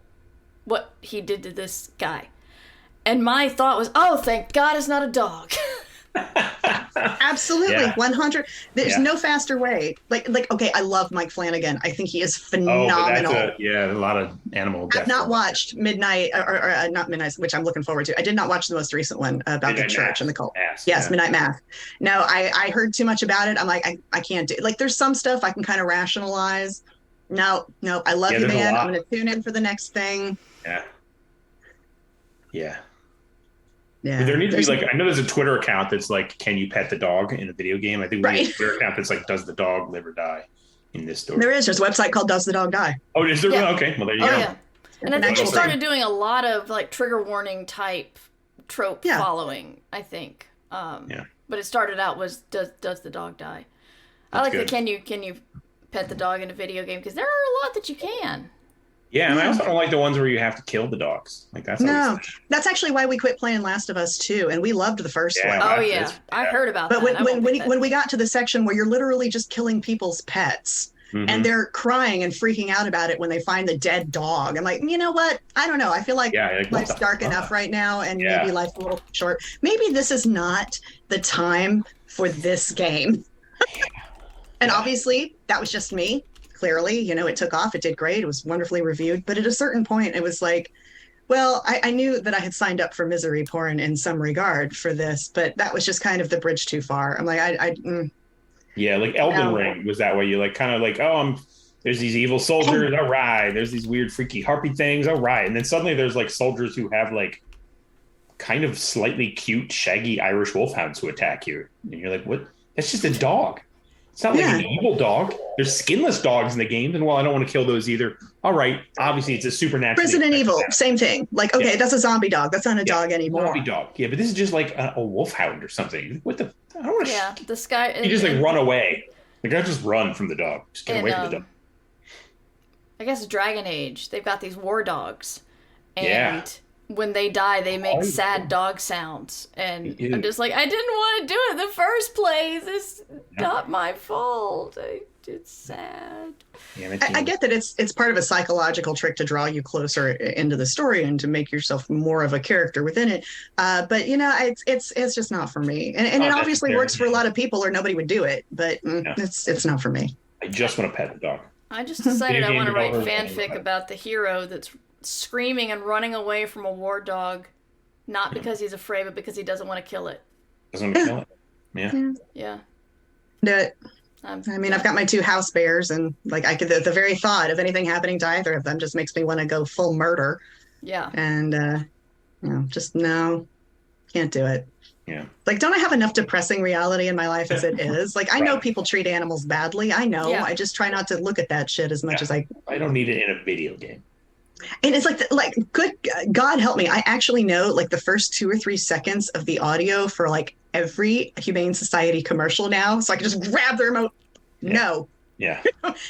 what he did to this guy. And my thought was, oh, thank God it's not a dog. Absolutely, 100. There's no faster way. Like, okay, I love Mike Flanagan. I think he is phenomenal. A lot of animal death. I've not watched Midnight, or not Midnight, which I'm looking forward to. I did not watch the most recent one about Midnight the church Mass. And the cult. Yes, Midnight Mass. No, I heard too much about it. I'm like, I can't do it. Like, there's some stuff I can kind of rationalize. No, I love you, man. I'm going to tune in for the next thing. Yeah. There needs to be like, I know there's a Twitter account that's like, can you pet the dog in a video game? I think we need a Twitter account that's like, does the dog live or die in this story? There is. There's a website called Does the Dog Die? Oh, is there? Yeah. Okay. Well, there you go. Yeah. And I think they started doing a lot of like trigger warning type trope following, I think. But it started out was, does the dog die? That's I like good. The can you pet the dog in a video game? Because there are a lot that you can. Yeah, and I also don't like the ones where you have to kill the dogs. Like that's that's actually why we quit playing Last of Us 2, and we loved the first one. Oh yeah, I heard about that. But when we got to the section where you're literally just killing people's pets, and they're crying and freaking out about it when they find the dead dog, I'm like, you know what? I don't know. I feel like life's dark enough right now, and maybe life's a little short. Maybe this is not the time for this game. And obviously, that was just me. Clearly, it took off. It did great. It was wonderfully reviewed. But at a certain point, it was like, well, I knew that I had signed up for misery porn in some regard for this, but that was just kind of the bridge too far. I'm like, Yeah, like Elden Ring was that way. You like kind of like, there's these evil soldiers. All right. There's these weird, freaky harpy things. All right. And then suddenly there's like soldiers who have like kind of slightly cute, shaggy Irish wolfhounds who attack you. And you're like, what? That's just a dog. It's not like an evil dog. There's skinless dogs in the game, and I don't want to kill those either. All right, obviously it's a supernatural. Resident Evil, same thing. Like, okay, that's a zombie dog. That's not a dog anymore. Zombie dog. Yeah, but this is just like a wolfhound or something. What the? I don't want to. Yeah, this guy. You just like run away. Like I just run from the dog. Just get away from the dog. I guess Dragon Age. They've got these war dogs, and when they die, they make sad dog sounds, and I'm just like, I didn't want to do it in the first place. It's not my fault. It's sad. Yeah, I get that it's part of a psychological trick to draw you closer into the story and to make yourself more of a character within it. But it's just not for me. And it obviously works for a lot of people, or nobody would do it. But it's not for me. I just want to pet the dog. I just decided I want to write fanfic about the hero that's screaming and running away from a war dog, not because he's afraid, but because he doesn't want to kill it. Doesn't want to kill it. Yeah. I mean, I've got my 2 house bears, and like the very thought of anything happening to either of them just makes me want to go full murder. Yeah. And just no, can't do it. Yeah. Like, don't I have enough depressing reality in my life as it is? Like, I know people treat animals badly. I know. I just try not to look at that shit as much as I don't need it in a video game. And it's like, good God help me. I actually know like the first 2 or 3 seconds of the audio for like every Humane Society commercial now. So I can just grab the remote. No. Yeah.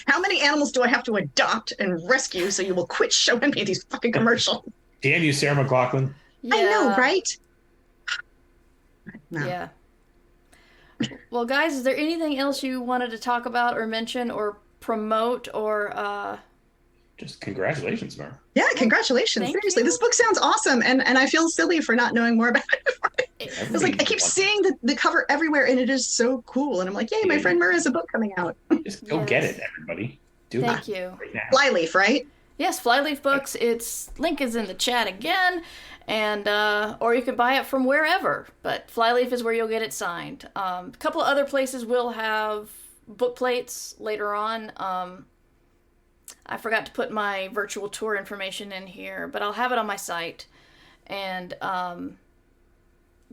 How many animals do I have to adopt and rescue so you will quit showing me these fucking commercials? Damn you, Sarah McLachlan. Yeah. I know, right? No. Yeah. Well, guys, is there anything else you wanted to talk about or mention or promote or just congratulations, Mar. Yeah, congratulations. Seriously, this book sounds awesome, and I feel silly for not knowing more about it. It's like I keep seeing the cover everywhere, and it is so cool. And I'm like, yay, my friend Mur has a book coming out. Just go get it, everybody. Thank you. Right now. Flyleaf, right? Yes, Flyleaf Books. Its link is in the chat again, and or you can buy it from wherever. But Flyleaf is where you'll get it signed. A couple of other places will have book plates later on. I forgot to put my virtual tour information in here, but I'll have it on my site. And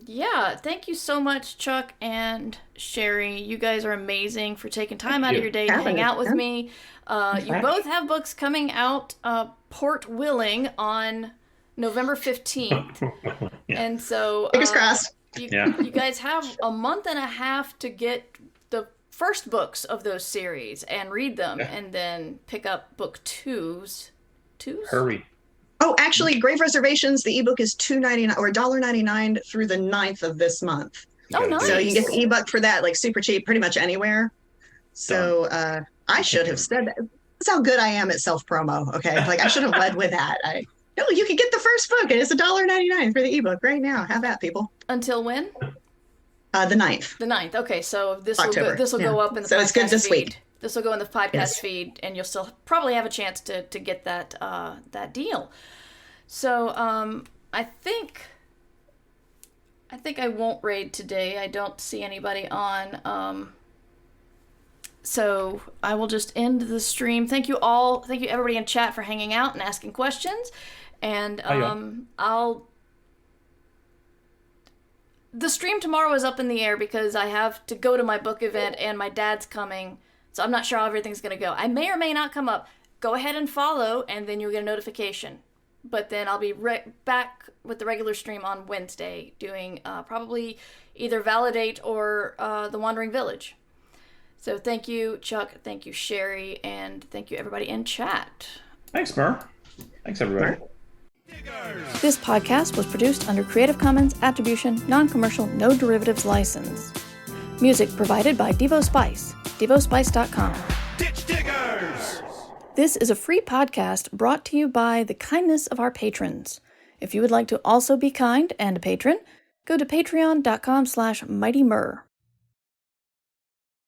Yeah, thank you so much, Chuck and Cherie. You guys are amazing for taking time out of your day to hang out with me. You both have books coming out, Port Willing, on November 15th. And so fingers crossed. You guys have a month and a half to get the first books of those series and read them, and then pick up book twos. Hurry. Oh, actually, Grave Reservations, the ebook is $2.99 or $1.99 through the 9th of this month. Oh, nice. So you can get the ebook for that, like super cheap, pretty much anywhere. So I should have said that. That's how good I am at self-promo, okay? Like, I should have led with that. No, you can get the first book, and it's $1.99 for the ebook right now. Have that, people. Until when? The 9th. The 9th. Okay, so this October. will go up in the podcast So it's good this feed. week. This will go in the podcast feed, and you'll still probably have a chance to get that deal. So I think I won't raid today. I don't see anybody on. So I will just end the stream. Thank you all. Thank you everybody in chat for hanging out and asking questions. And the stream tomorrow is up in the air because I have to go to my book event and my dad's coming. So I'm not sure how everything's going to go. I may or may not come up. Go ahead and follow, and then you'll get a notification. But then I'll be back with the regular stream on Wednesday doing probably either Validate or The Wandering Village. So thank you, Chuck. Thank you, Cherie. And thank you, everybody in chat. Thanks, Mer. Thanks, everybody. This podcast was produced under Creative Commons Attribution, Non-Commercial, No Derivatives License. Music provided by Devo Spice, devospice.com. Ditch Diggers! This is a free podcast brought to you by the kindness of our patrons. If you would like to also be kind and a patron, go to patreon.com/mightymur.